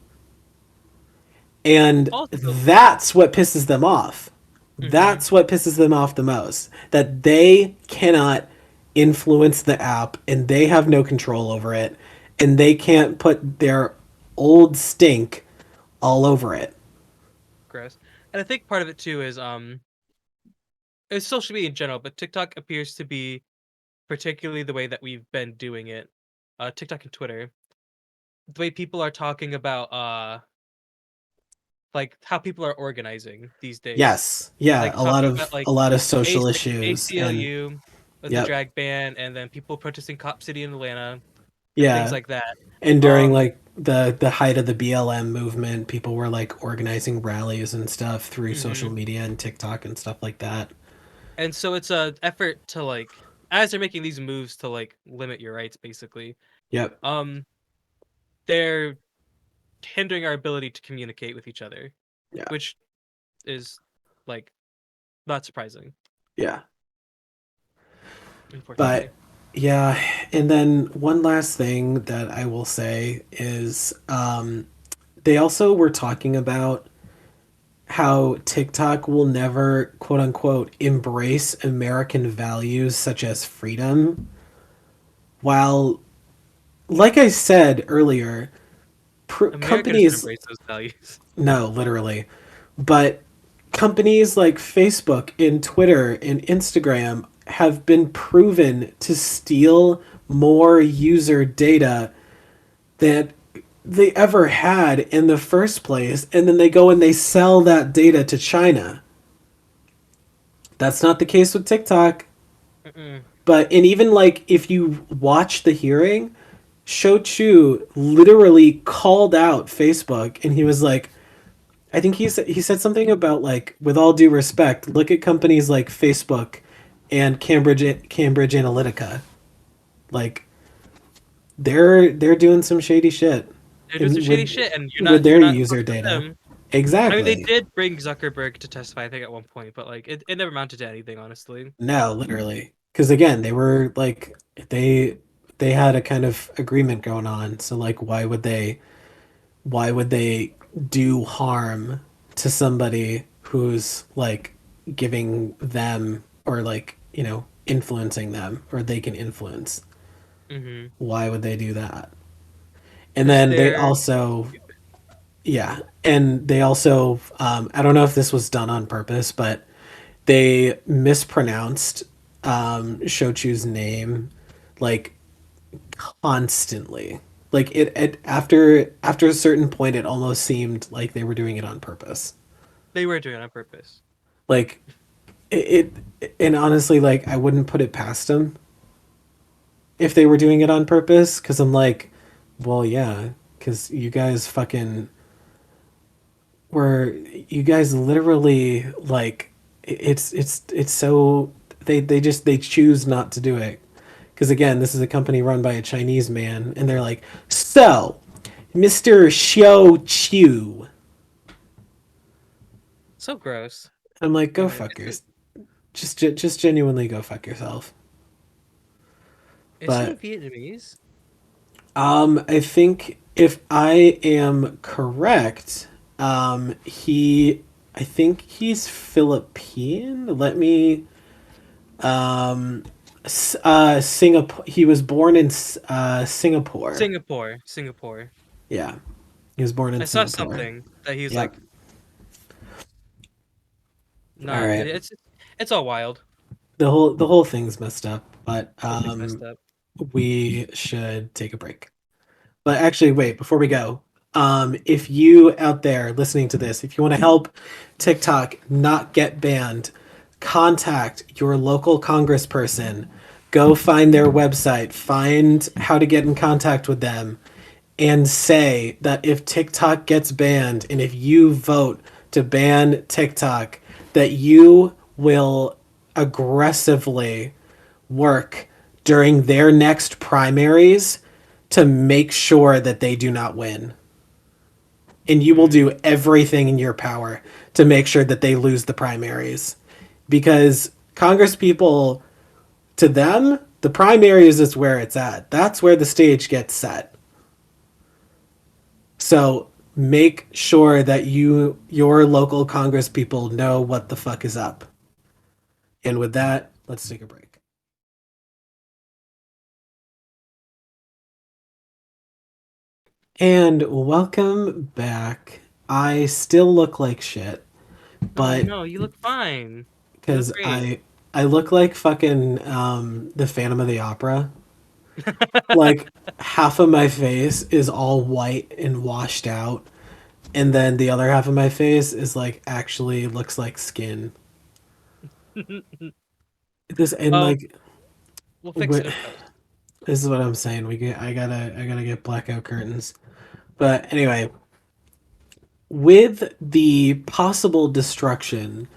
Speaker 2: And
Speaker 1: Also,
Speaker 2: that's what pisses them off.
Speaker 1: mhm,
Speaker 2: That's what pisses them off the most. That they cannot influence the app and they have no control over it and they can't put their old stink all over it.
Speaker 1: gross. And I think part of it too is social media in general, but TikTok appears to be particularly the way that we've been doing it. TikTok and Twitter, the way people are talking about like how people are organizing these days,
Speaker 2: Yes. Yeah,
Speaker 1: like talking about
Speaker 2: a
Speaker 1: like
Speaker 2: lot of social
Speaker 1: AC-
Speaker 2: issues and
Speaker 1: ACLU with the
Speaker 2: yep.
Speaker 1: drag ban, and then people protesting Cop City in Atlanta and things
Speaker 2: Yeah.
Speaker 1: like that.
Speaker 2: And during
Speaker 1: Um,
Speaker 2: like the height of the BLM movement, people were like organizing rallies and stuff through social
Speaker 1: mhm.
Speaker 2: media and TikTok and stuff like that.
Speaker 1: And so it's a effort to like as they're making these moves to like limit your rights, basically.
Speaker 2: Yep.
Speaker 1: Um, they're hindering our ability to communicate with each other,
Speaker 2: Yeah.
Speaker 1: which is like not surprising,
Speaker 2: Yeah. But
Speaker 1: unfortunately.
Speaker 2: yeah, and then one last thing that I will say is they also were talking about how TikTok will never, quote unquote, embrace American values such as freedom. While, like I said earlier,
Speaker 1: America doesn't
Speaker 2: companies,
Speaker 1: embrace those values.
Speaker 2: no, literally, but companies like Facebook and Twitter and Instagram have been proven to steal more user data than they ever had in the first place, and then they go and they sell that data to China. That's not the case with TikTok.
Speaker 1: Mm-mm.
Speaker 2: But and even like if you watch the hearing, Shou Chu literally called out Facebook and he was like, I think he said something about like, with all due respect, look at companies like Facebook and Cambridge Analytica. Like they're doing some shady shit
Speaker 1: They're doing some
Speaker 2: in
Speaker 1: shady shit, and
Speaker 2: with
Speaker 1: you're
Speaker 2: their
Speaker 1: not supposed
Speaker 2: user
Speaker 1: to let
Speaker 2: data.
Speaker 1: them. I mean, they
Speaker 2: Exactly.
Speaker 1: did bring Zuckerberg to testify, I think, at one point, but like it never amounted to anything, honestly.
Speaker 2: No, literally. Because again, they were like they they had a kind of agreement going on. So like why would they do harm to somebody who's like giving them or like, influencing them or they can influence?
Speaker 1: Mm-hmm.
Speaker 2: Why would they do that? And
Speaker 1: Because
Speaker 2: then they
Speaker 1: they're
Speaker 2: also, yeah, and they also, I don't know if this was done on purpose, but they mispronounced Shochu's name like constantly. Like it after a certain point, it almost seemed like they were doing it on purpose.
Speaker 1: they were doing it on purpose.
Speaker 2: Like and honestly, like I wouldn't put it past them if they were doing it on purpose, because I'm like, well, yeah, because you guys literally like it's so they choose not to do it because again, this is a company run by a Chinese man, and they're like, so, Mr. Xiao Chu.
Speaker 1: So gross.
Speaker 2: I'm like, go
Speaker 1: Anyway,
Speaker 2: fuck yourself. Just genuinely go fuck yourself.
Speaker 1: is he
Speaker 2: But
Speaker 1: Vietnamese?
Speaker 2: I think if I am correct, I think he's Philippine. Let me um Singapore. He was born in Singapore.
Speaker 1: Singapore.
Speaker 2: Yeah, he was born in
Speaker 1: I saw
Speaker 2: Singapore.
Speaker 1: something that he's
Speaker 2: Yep.
Speaker 1: like
Speaker 2: All
Speaker 1: not.
Speaker 2: right.
Speaker 1: It's all wild.
Speaker 2: The whole thing's messed up, but
Speaker 1: Whole thing's messed up.
Speaker 2: we should take a break. But actually, wait, before we go, if you out there listening to this, if you want to help TikTok not get banned, contact your local congressperson. Go find their website, find how to get in contact with them, and say that if TikTok gets banned and if you vote to ban TikTok, that you will aggressively work during their next primaries to make sure that they do not win. And you will
Speaker 1: Mm,
Speaker 2: do everything in your power to make sure that they lose the primaries. Because Congress people, to them, the primaries is where it's at. That's where the stage gets set. So make sure that your local Congress people know what the fuck is up. And with that, let's take a break. And welcome back. I still look like shit,
Speaker 1: oh
Speaker 2: but
Speaker 1: no, you look fine. You look
Speaker 2: because
Speaker 1: great.
Speaker 2: I look like fucking the Phantom of the Opera. Like half of my face is all white and washed out, and then the other half of my face is like actually looks like skin. This and
Speaker 1: um,
Speaker 2: like
Speaker 1: we'll fix
Speaker 2: wh-
Speaker 1: it in post.
Speaker 2: this is what I'm saying. I gotta get blackout curtains. But anyway, with the possible destruction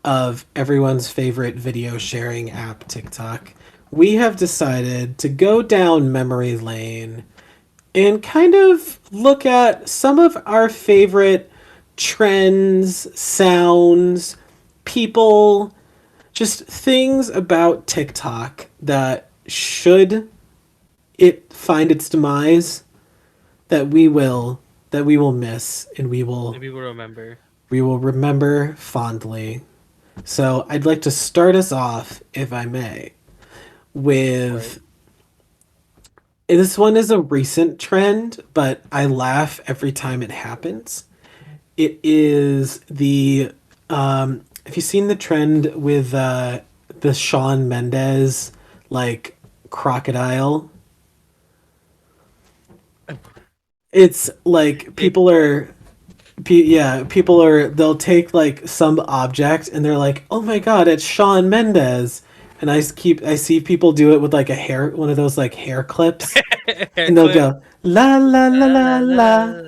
Speaker 2: of everyone's favorite video sharing app, TikTok, we have decided to go down memory lane and kind of look at some of our favorite trends, sounds, people, just things about TikTok that should it find its demise that we will miss and
Speaker 1: Maybe we'll remember.
Speaker 2: we will remember fondly. So I'd like to start us off, if I may,
Speaker 1: For it.
Speaker 2: with this one is a recent trend, but I laugh every time it happens. It is the have you seen the trend with the Shawn Mendes like crocodile? It's like
Speaker 1: Big
Speaker 2: people are they'll take like some object and they're like, "Oh my god, it's Shawn Mendes." And I see people do it with like a hair one of those like hair clips
Speaker 1: hair
Speaker 2: and they'll
Speaker 1: clip.
Speaker 2: go la la la
Speaker 1: La,
Speaker 2: la
Speaker 1: la, la,
Speaker 2: la.
Speaker 1: la.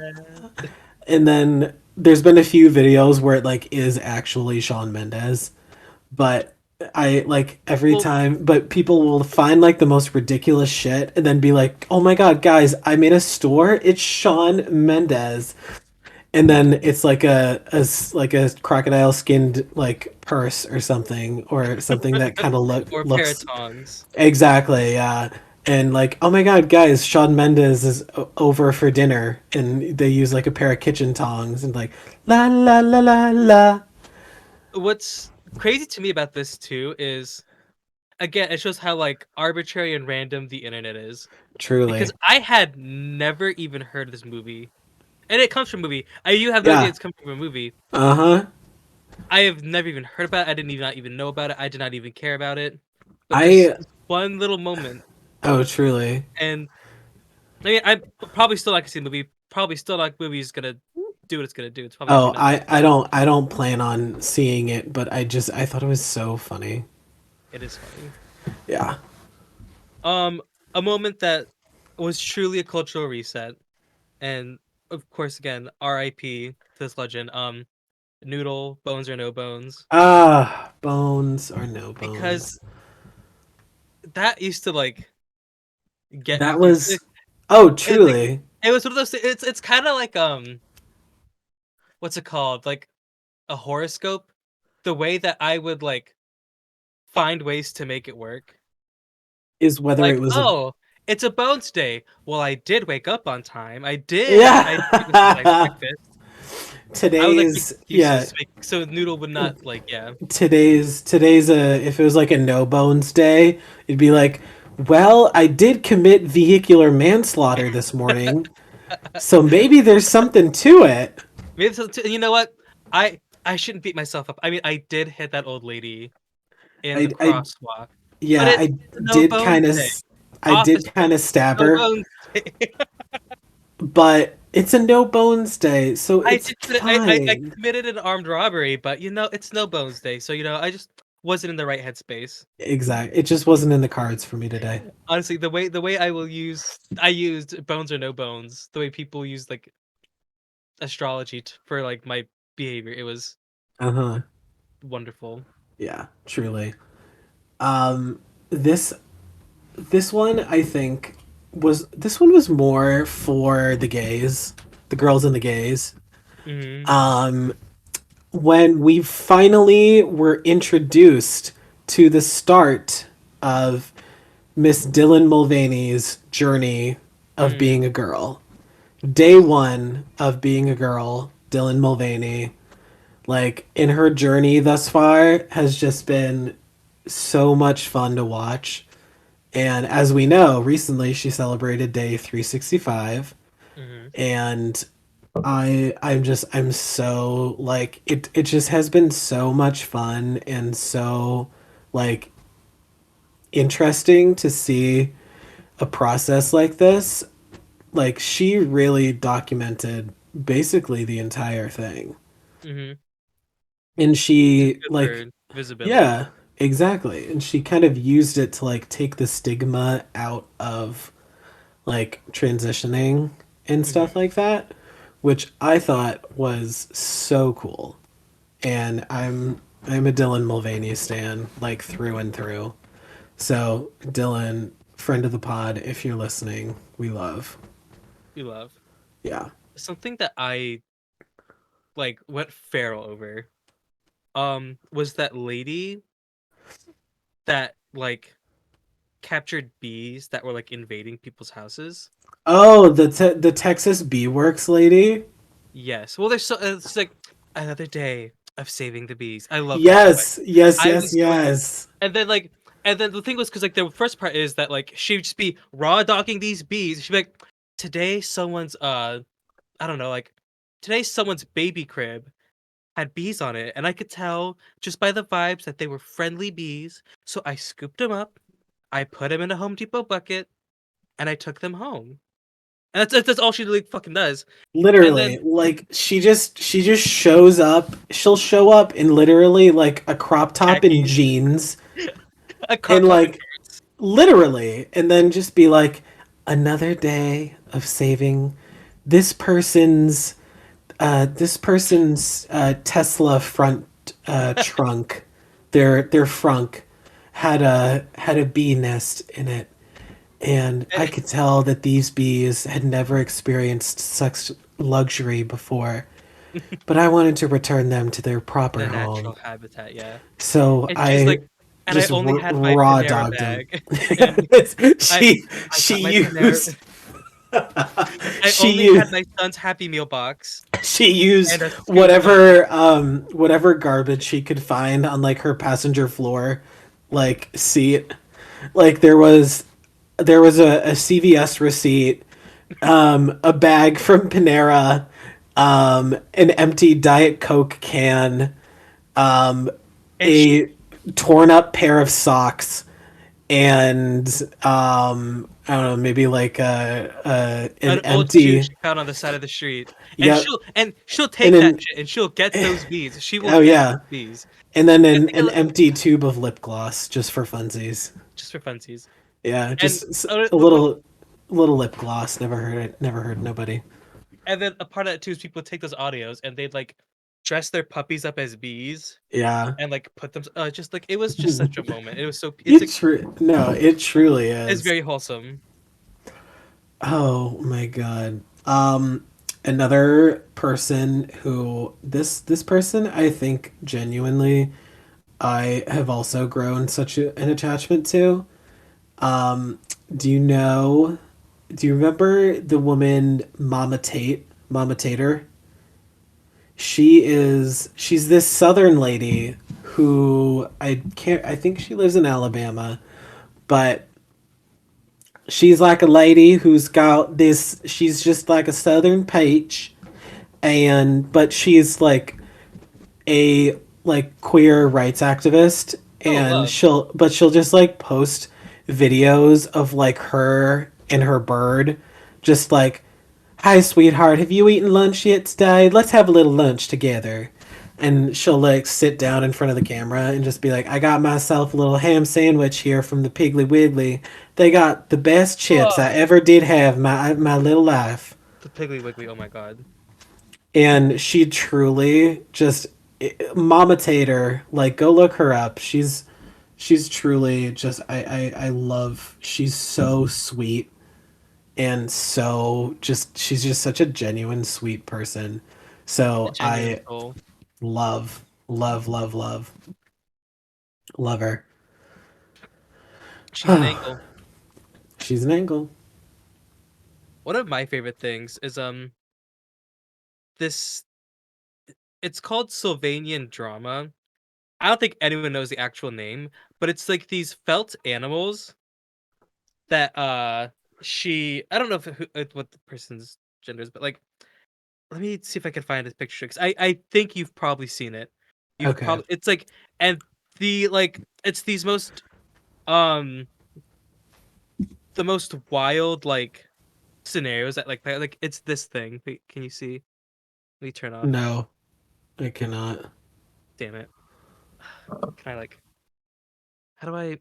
Speaker 2: And then there's been a few videos where it like is actually Shawn Mendes, but I like every
Speaker 1: Well,
Speaker 2: time, but people will find like the most ridiculous shit and then be like, "Oh my god, guys, I made a store. It's Shawn Mendes." And then it's like like a crocodile skinned like purse or something that kind of
Speaker 1: or a pair of
Speaker 2: looks
Speaker 1: tongs.
Speaker 2: exactly, yeah. And like, oh my god, guys, Shawn Mendes is over for dinner, and they use like a pair of kitchen tongs and like la la la la la.
Speaker 1: What's crazy to me about this too is again, it shows how like arbitrary and random the internet is. Because
Speaker 2: Truly,
Speaker 1: I had never even heard of this movie. And it comes from a movie. You have no idea
Speaker 2: yeah.
Speaker 1: it's coming from a movie.
Speaker 2: Uh huh.
Speaker 1: I have never even heard about it. I didn't even not even know about it. I did not even care about it. But
Speaker 2: I
Speaker 1: this one little moment,
Speaker 2: oh truly.
Speaker 1: and I mean, I probably still like to see the movie. Probably still like movies gonna do what it's gonna do. It's probably gonna
Speaker 2: Oh,
Speaker 1: be nothing
Speaker 2: I don't plan on seeing it, but I thought it was so funny.
Speaker 1: it is funny.
Speaker 2: Yeah.
Speaker 1: Um, a moment that was truly a cultural reset, and of course, again, R.I.P. to this legend. Noodle, Bones or No Bones,
Speaker 2: Ah, bones or no bones.
Speaker 1: because that used to like get
Speaker 2: That
Speaker 1: you.
Speaker 2: was oh
Speaker 1: It like
Speaker 2: truly
Speaker 1: it was one of those. It's kind of like what's it called? Like a horoscope. The way that I would like find ways to make it work.
Speaker 2: is whether it
Speaker 1: Like,
Speaker 2: was a
Speaker 1: oh, it's a Bones day. Well, I did wake up on time. I did this is my
Speaker 2: yeah.
Speaker 1: breakfast. I would like make
Speaker 2: today's yeah
Speaker 1: excuses so Noodle would not like yeah.
Speaker 2: today's a if it was like a no bones day, it'd be like, well, I did commit vehicular manslaughter this morning, so maybe there's something to it.
Speaker 1: Maybe you know what? I shouldn't beat myself up. I mean, I did hit that old lady in the
Speaker 2: I
Speaker 1: crosswalk, but
Speaker 2: yeah,
Speaker 1: it's a no
Speaker 2: did
Speaker 1: bones
Speaker 2: kind of
Speaker 1: day.
Speaker 2: I did
Speaker 1: Officer,
Speaker 2: kind of stab
Speaker 1: no
Speaker 2: her,
Speaker 1: bones day.
Speaker 2: but it's a no bones day, so
Speaker 1: I
Speaker 2: it's
Speaker 1: did I
Speaker 2: fine.
Speaker 1: committed an armed robbery, but you know, it's no bones day. So, you know, I just wasn't in the right headspace.
Speaker 2: Exactly. It just wasn't in the cards for me today.
Speaker 1: Honestly, the way I used bones or no bones, the way people use like astrology for like my behavior, it was
Speaker 2: Uh-huh.
Speaker 1: wonderful.
Speaker 2: Yeah, truly. Um this this one I think this one was more for the gays, the girls and the gays.
Speaker 1: Hmm.
Speaker 2: Um when we finally were introduced to the start of Miss Dylan Mulvaney's journey of
Speaker 1: Hmm.
Speaker 2: being a girl. Day one of being a girl, Dylan Mulvaney, like in her journey thus far, has just been so much fun to watch. And as we know, recently she celebrated day 365,
Speaker 1: Hmm.
Speaker 2: and I'm so like it just has been so much fun and so like interesting to see a process like this. Like she really documented basically the entire thing.
Speaker 1: Hmm.
Speaker 2: And
Speaker 1: It's
Speaker 2: she
Speaker 1: good
Speaker 2: like
Speaker 1: for visibility.
Speaker 2: yeah, exactly. And she kind of used it to like take the stigma out of like transitioning and
Speaker 1: Hmm.
Speaker 2: stuff like that, which I thought was so cool. And I'm a Dylan Mulvaney stan like through and through. So Dylan, friend of the pod, if you're listening, we love.
Speaker 1: you love.
Speaker 2: Yeah.
Speaker 1: Something that I like went feral over was that lady that like captured bees that were like invading people's houses.
Speaker 2: Oh, the Texas Bee Works lady.
Speaker 1: Yes. Well, there's so it's like another day of saving the bees. I love that so much.
Speaker 2: Yes, yes,
Speaker 1: I
Speaker 2: yes,
Speaker 1: was so into it.
Speaker 2: yes.
Speaker 1: And then like and then the thing was because like the first part is that like she would just be raw dogging these bees. She'd be like, today someone's I don't know, like today someone's baby crib had bees on it, and I could tell just by the vibes that they were friendly bees. So I scooped them up, I put them in a Home Depot bucket, and I took them home. And that's all she like fucking does. And
Speaker 2: Literally,
Speaker 1: then
Speaker 2: like she just shows up. She'll show up in literally like a crop top and
Speaker 1: khakis,
Speaker 2: jeans
Speaker 1: a crop
Speaker 2: and
Speaker 1: top and
Speaker 2: like literally and then just be like another day of saving this person's Tesla front trunk. Their frunk had a bee nest in it, and I
Speaker 1: shorts.
Speaker 2: could tell that these bees had never experienced such luxury before. But I wanted to return them to their proper
Speaker 1: The
Speaker 2: home,
Speaker 1: natural habitat, yeah.
Speaker 2: so
Speaker 1: And she's
Speaker 2: I
Speaker 1: like, and I
Speaker 2: just
Speaker 1: only had my
Speaker 2: raw
Speaker 1: Panera
Speaker 2: dogged them.
Speaker 1: bag, and I
Speaker 2: she
Speaker 1: I
Speaker 2: she
Speaker 1: got my Panera.
Speaker 2: used
Speaker 1: I
Speaker 2: she
Speaker 1: only had
Speaker 2: used
Speaker 1: my son's Happy Meal box
Speaker 2: she used
Speaker 1: and a scoop of
Speaker 2: whatever garbage she could find on like her passenger floor like seat. Like there was a CVS receipt, a bag from Panera, an empty Diet Coke can, um,
Speaker 1: and
Speaker 2: a torn up pair of socks, and I don't know, maybe like an
Speaker 1: an old shoe
Speaker 2: empty,
Speaker 1: she found on the side of the street. And
Speaker 2: yep,
Speaker 1: she'll
Speaker 2: and
Speaker 1: take that
Speaker 2: an
Speaker 1: shit and she'll get those bees. She will
Speaker 2: oh
Speaker 1: get
Speaker 2: yeah,
Speaker 1: those bees.
Speaker 2: and then
Speaker 1: And
Speaker 2: an,
Speaker 1: think
Speaker 2: an
Speaker 1: of
Speaker 2: empty tube of lip gloss just for funsies.
Speaker 1: just for funsies.
Speaker 2: Yeah,
Speaker 1: And
Speaker 2: just a
Speaker 1: the one
Speaker 2: little lip gloss. Never heard nobody.
Speaker 1: and then a part of it too is people would take those audios and they'd like dress their puppies up as bees
Speaker 2: Yeah.
Speaker 1: and like put them just like it was just such a moment. It was so
Speaker 2: It truly
Speaker 1: it's
Speaker 2: is.
Speaker 1: very wholesome.
Speaker 2: Oh my god. Another person who this person I think genuinely I have also grown such an attachment to. Um, do you know? Do you remember the woman Mama Tate? Mama Tater? She's this southern lady who I think she lives in Alabama, but she's like a lady who's got this she's just like a southern peach, and but she's like a like queer rights activist,
Speaker 1: Oh
Speaker 2: and
Speaker 1: love.
Speaker 2: she'll just like post videos of like her and her bird just like, hi sweetheart, have you eaten lunch yet today? Let's have a little lunch together. And she'll like sit down in front of the camera and just be like, I got myself a little ham sandwich here from the Piggly Wiggly. They got the best chips I
Speaker 1: Oh,
Speaker 2: ever did have my little life.
Speaker 1: the Piggly Wiggly. Oh my god.
Speaker 2: And she truly just Mama Tater, like go look her up. She's truly just I love, she's so sweet, and so just she's just such a genuine sweet person.
Speaker 1: A
Speaker 2: So
Speaker 1: genuine
Speaker 2: I
Speaker 1: soul.
Speaker 2: love love her.
Speaker 1: She's an angle.
Speaker 2: She's an angle.
Speaker 1: One of my favorite things is this it's called Sylvanian drama. I don't think anyone knows the actual name, but it's like these felt animals that she I don't know if what the person's gender is, but like let me see if I can find this picture because I think you've probably seen it. You've
Speaker 2: Okay.
Speaker 1: probably it's like and the like it's these most um the most wild like scenarios that like it's this thing. Wait, can you see? Let me turn off.
Speaker 2: No, I cannot.
Speaker 1: Damn it. Can I like how do I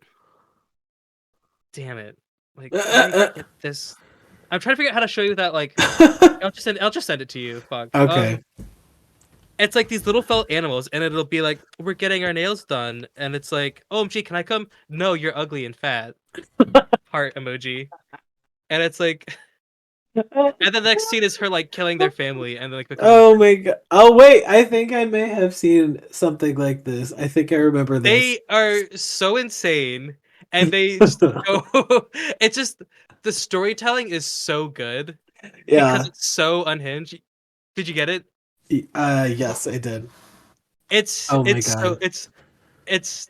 Speaker 1: damn it. Like how do I get this I'm trying to figure out how to show you that like I'll just send it to you. Fuck.
Speaker 2: Okay.
Speaker 1: It's like these little felt animals, and it'll be like, "We're getting our nails done," and it's like, "OMG, can I come?" No, you're ugly and fat. Heart emoji, and it's like, And the next scene is her like killing their family and like becoming.
Speaker 2: Oh my god. Oh wait, I think I may have seen something like this. I think I remember this.
Speaker 1: They are so insane, and they just go. It's just the storytelling is so good because
Speaker 2: Yeah.
Speaker 1: it's so unhinged. Did you get it?
Speaker 2: Yes, I did.
Speaker 1: It's
Speaker 2: Oh my
Speaker 1: it's so
Speaker 2: god.
Speaker 1: it's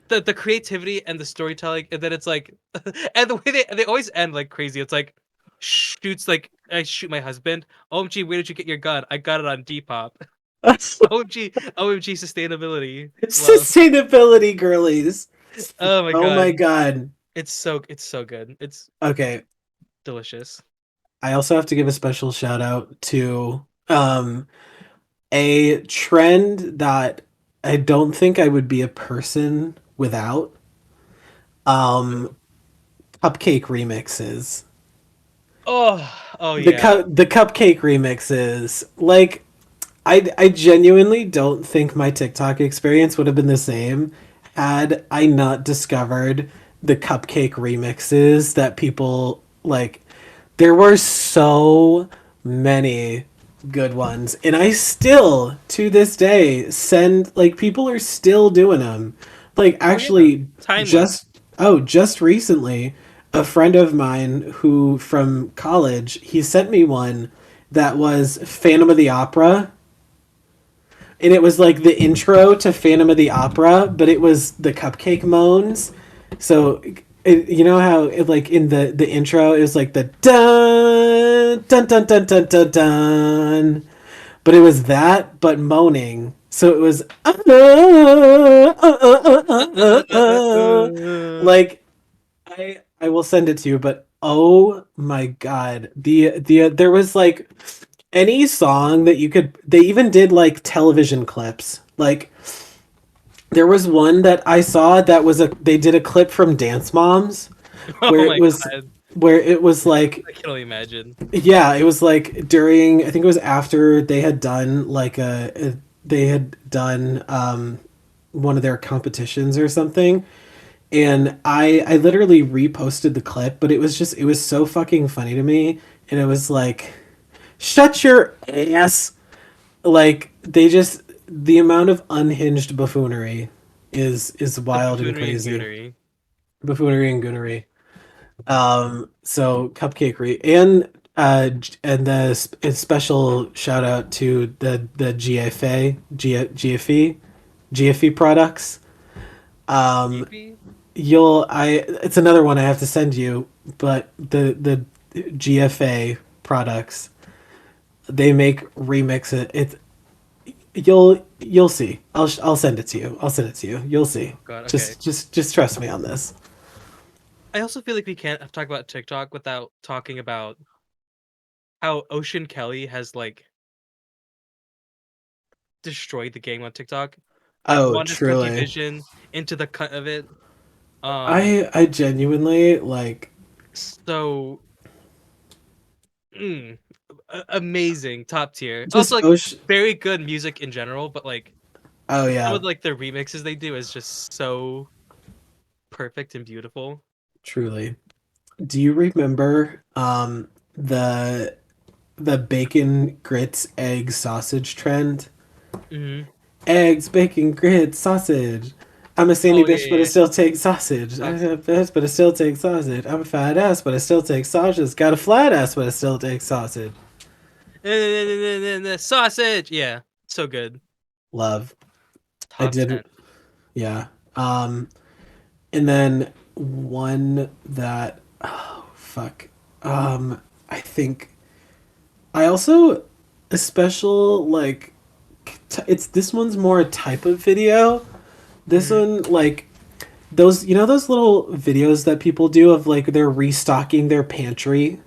Speaker 1: the creativity and the storytelling, and then it's like, and the way they always end like crazy. It's like shoots like I shoot my husband. OMG, where did you get your gun? I got it on Depop. OMG, OMG, sustainability. Love.
Speaker 2: Sustainability girlies.
Speaker 1: Oh my
Speaker 2: Oh my
Speaker 1: god,
Speaker 2: god.
Speaker 1: it's so good. It's
Speaker 2: Okay.
Speaker 1: delicious.
Speaker 2: I also have to give a special shout out to a trend that I don't think I would be a person without. Um Cupcake remixes.
Speaker 1: Oh yeah.
Speaker 2: The cupcake remixes. Like I genuinely don't think my TikTok experience would have been the same had I not discovered the cupcake remixes that people like. There were so many good ones, and I still to this day send like people are still doing them. Like
Speaker 1: Oh yeah.
Speaker 2: actually
Speaker 1: Timeless.
Speaker 2: just recently a friend of mine who from college, he sent me one that was Phantom of the Opera, and it was like the intro to Phantom of the Opera, but it was the cupcake moans. So you know how like in the intro it was like the dun dun dun dun dun dun dun, but it was that but moaning. So it was like I will send it to you, but oh my god, the there was like any song that you could. They even did like television clips. Like there was one that I saw that was a they did a clip from Dance Moms where
Speaker 1: Oh
Speaker 2: it
Speaker 1: my
Speaker 2: was
Speaker 1: god.
Speaker 2: where it was like
Speaker 1: I can only imagine.
Speaker 2: yeah, it was like during I think it was after they had done like they had done one of their competitions or something, and I literally reposted the clip, but it was just it was so fucking funny to me, and it was like shut your ass. Like they just the amount of unhinged buffoonery is
Speaker 1: The
Speaker 2: wild and
Speaker 1: buffoonery and
Speaker 2: crazy.
Speaker 1: goonery.
Speaker 2: Buffoonery and goonery. So cupcakery and the special shout out to the GFE products. Um,
Speaker 1: Beefy?
Speaker 2: you'll I it's another one I have to send you, but the GFA products they make remix it. You'll see. I'll send it to you. I'll send it to you. You'll see.
Speaker 1: Oh god, okay.
Speaker 2: Just trust me on this.
Speaker 1: I also feel like we can't talk about TikTok without talking about how Ocean Kelly has like destroyed the game on TikTok. That
Speaker 2: Oh,
Speaker 1: one is called
Speaker 2: truly.
Speaker 1: Division, Into the Cut of It.
Speaker 2: I genuinely like
Speaker 1: So mm, amazing, top tier. Also
Speaker 2: just
Speaker 1: like
Speaker 2: Osh.
Speaker 1: very good music in general, but like
Speaker 2: Oh
Speaker 1: some
Speaker 2: yeah,
Speaker 1: of like the remixes they do is just so perfect and beautiful.
Speaker 2: truly. Do you remember the bacon grits egg sausage trend?
Speaker 1: Hmm.
Speaker 2: Eggs, bacon, grits, sausage. I'm a sandy
Speaker 1: Oh
Speaker 2: bitch, but I
Speaker 1: yeah,
Speaker 2: still take sausage. I'm
Speaker 1: yeah,
Speaker 2: a bitch, but I still take sausage. I'm a fat ass, but I still take sausage. Got a flat ass, but I still take sausage.
Speaker 1: yeah. Sausage. Yeah, so good.
Speaker 2: Love. I
Speaker 1: Top
Speaker 2: did,
Speaker 1: 10.
Speaker 2: yeah. And then one that, oh fuck. I think I also a special like it's this one's more a type of video. This
Speaker 1: Hmm.
Speaker 2: one like those you know those little videos that people do of like they're restocking their pantry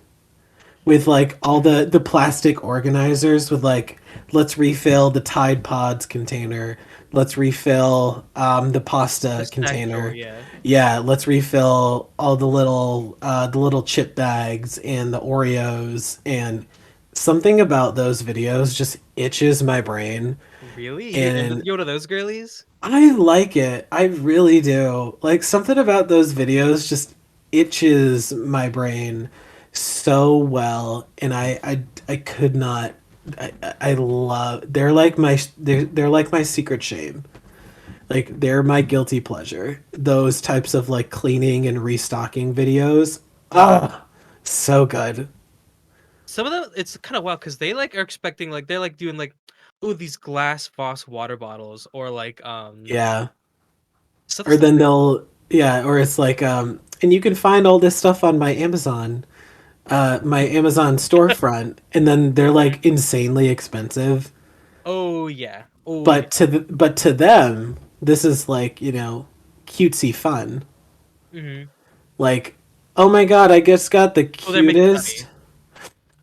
Speaker 2: with like all
Speaker 1: Hmm.
Speaker 2: the plastic organizers with like let's refill the Tide Pods container, let's refill the
Speaker 1: The
Speaker 2: pasta
Speaker 1: snack drawer.
Speaker 2: container,
Speaker 1: Yeah.
Speaker 2: yeah, let's refill all the little chip bags and the Oreos, and something about those videos just itches my brain,
Speaker 1: Really?
Speaker 2: and
Speaker 1: You one of those girlies?
Speaker 2: I like it. I really do. Like something about those videos just itches my brain so well, and I could not. I love. They're like my they're like my secret shame. Like they're my guilty pleasure. Those types of like cleaning and restocking videos.
Speaker 1: Mhm.
Speaker 2: Ah, so good.
Speaker 1: Some of them, it's kind of wild because they like are expecting like they're like doing like, oh, these glass Voss water bottles or like
Speaker 2: Yeah.
Speaker 1: some of the
Speaker 2: Or
Speaker 1: stuff
Speaker 2: then
Speaker 1: they
Speaker 2: they'll yeah, or it's like and you can find all this stuff on my Amazon storefront, and then they're
Speaker 1: Mhm.
Speaker 2: like insanely expensive.
Speaker 1: Oh yeah, oh yeah.
Speaker 2: But to them, this is like, cutesy fun.
Speaker 1: Hmm.
Speaker 2: Like, oh my god,
Speaker 1: Oh, they're making money.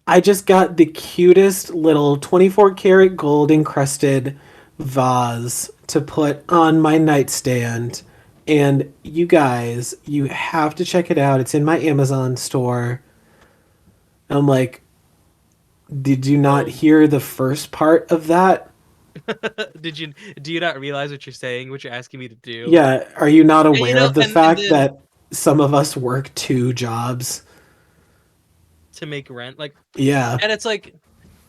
Speaker 2: I just got the cutest little 24 karat gold encrusted vase to put on my nightstand. And you guys, you have to check it out. It's in my Amazon store. I'm like, did you not
Speaker 1: Oh,
Speaker 2: hear the first part of that?
Speaker 1: did you do you not realize what you're saying? What you're asking me to do?
Speaker 2: Yeah, are you not
Speaker 1: And
Speaker 2: aware of the
Speaker 1: and
Speaker 2: fact
Speaker 1: then
Speaker 2: that some of us work two jobs?
Speaker 1: to make rent, like,
Speaker 2: Yeah.
Speaker 1: and it's like,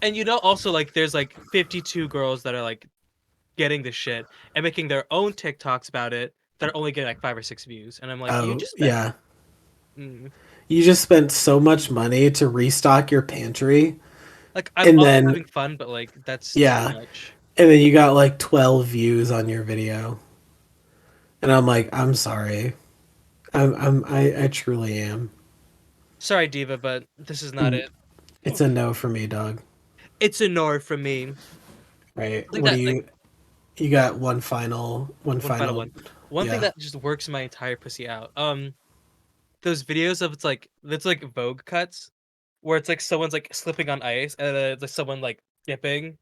Speaker 1: and also like there's like 52 girls that are like getting this shit and making their own TikToks about it that are only getting like 5 or 6 views, and I'm like, you
Speaker 2: Oh,
Speaker 1: just spent.
Speaker 2: yeah.
Speaker 1: Mm.
Speaker 2: You just spent so much money to restock your pantry,
Speaker 1: Like I'm
Speaker 2: and
Speaker 1: also
Speaker 2: then
Speaker 1: having fun, but like that's too
Speaker 2: yeah,
Speaker 1: much.
Speaker 2: and then you got like 12 views on your video. And I'm like, I'm sorry. I truly am.
Speaker 1: Sorry, Diva, but this is not
Speaker 2: Mm,
Speaker 1: it.
Speaker 2: It's a no for me, dog.
Speaker 1: It's a no from me.
Speaker 2: Right?
Speaker 1: I think
Speaker 2: What do
Speaker 1: that like
Speaker 2: you got one
Speaker 1: one final
Speaker 2: final
Speaker 1: one. One thing
Speaker 2: yeah.
Speaker 1: that just works my entire pussy out. Those videos of it's like Vogue cuts where it's like someone's like slipping on ice and then it's like someone like dipping.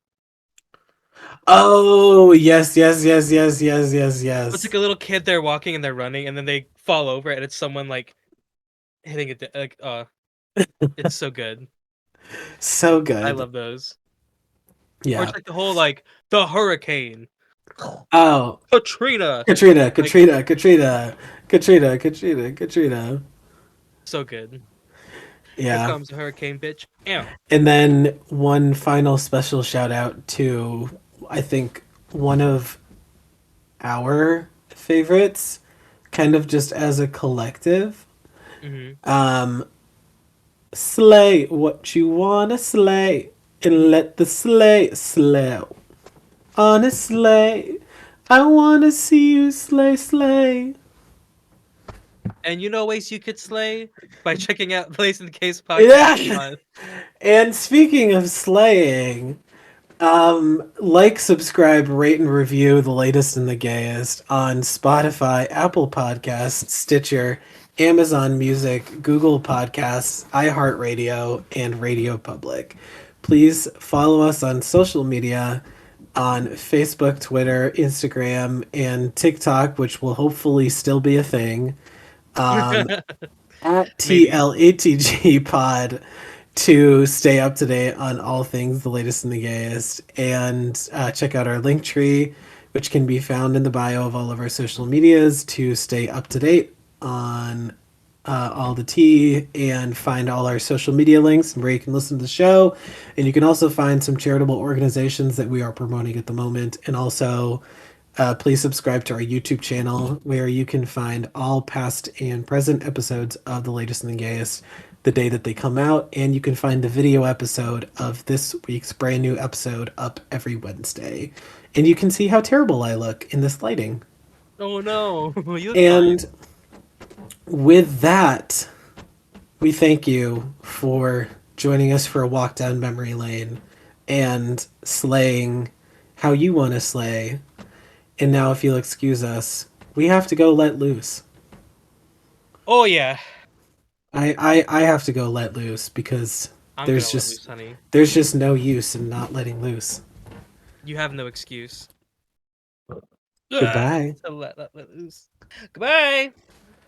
Speaker 2: Oh, yes, yes, yes, yes, yes, yes,
Speaker 1: It's like
Speaker 2: yes.
Speaker 1: a little kid there walking and they're running and then they fall over and it's someone like hitting it like it's so good.
Speaker 2: So
Speaker 1: I
Speaker 2: good.
Speaker 1: love those. Or it's
Speaker 2: Yeah.
Speaker 1: like the whole like the hurricane,
Speaker 2: Oh,
Speaker 1: Katrina,
Speaker 2: Katrina,
Speaker 1: like
Speaker 2: Katrina, Katrina, Katrina, Katrina, Katrina.
Speaker 1: so good. Here
Speaker 2: Yeah.
Speaker 1: comes the hurricane, bitch. Yeah.
Speaker 2: And then one final special shout out to, I think, one of our favorites, kind of just as a collective.
Speaker 1: Hmm.
Speaker 2: Um, Slay what you wanna slay, and let the slay slay. Honestly, I wanna see you slay slay.
Speaker 1: And ways you could slay by checking out Place in the Case podcast
Speaker 2: Yeah.
Speaker 1: on
Speaker 2: And speaking of slaying, like, subscribe, rate, and review the latest and the gayest on Spotify, Apple Podcasts, Stitcher, Amazon Music, Google Podcasts, iHeartRadio, and Radio Public. Please follow us on social media on Facebook, Twitter, Instagram, and TikTok, which will hopefully still be a thing. Um, at
Speaker 1: maybe.
Speaker 2: TLATG Pod to stay up to date on all things the latest and the gayest. And check out our link tree, which can be found in the bio of all of our social medias to stay up to date on all the tea and find all our social media links where you can listen to the show. And you can also find some charitable organizations that we are promoting at the moment. And also, please subscribe to our YouTube channel where you can find all past and present episodes of The Latest and the Gayest the day that they come out. And you can find the video episode of this week's brand new episode up every Wednesday. And you can see how terrible I look in this lighting.
Speaker 1: Oh no, you look fine.
Speaker 2: And with that, we thank you for joining us for a walk down memory lane and slaying how you want to slay. And now, if you'll excuse us, we have to go let loose.
Speaker 1: Oh yeah,
Speaker 2: I have to go let loose because
Speaker 1: I'm
Speaker 2: there's
Speaker 1: gonna let
Speaker 2: just
Speaker 1: loose, honey.
Speaker 2: there's just no use in not letting loose.
Speaker 1: You have no excuse.
Speaker 2: Goodbye.
Speaker 1: To let loose. Goodbye.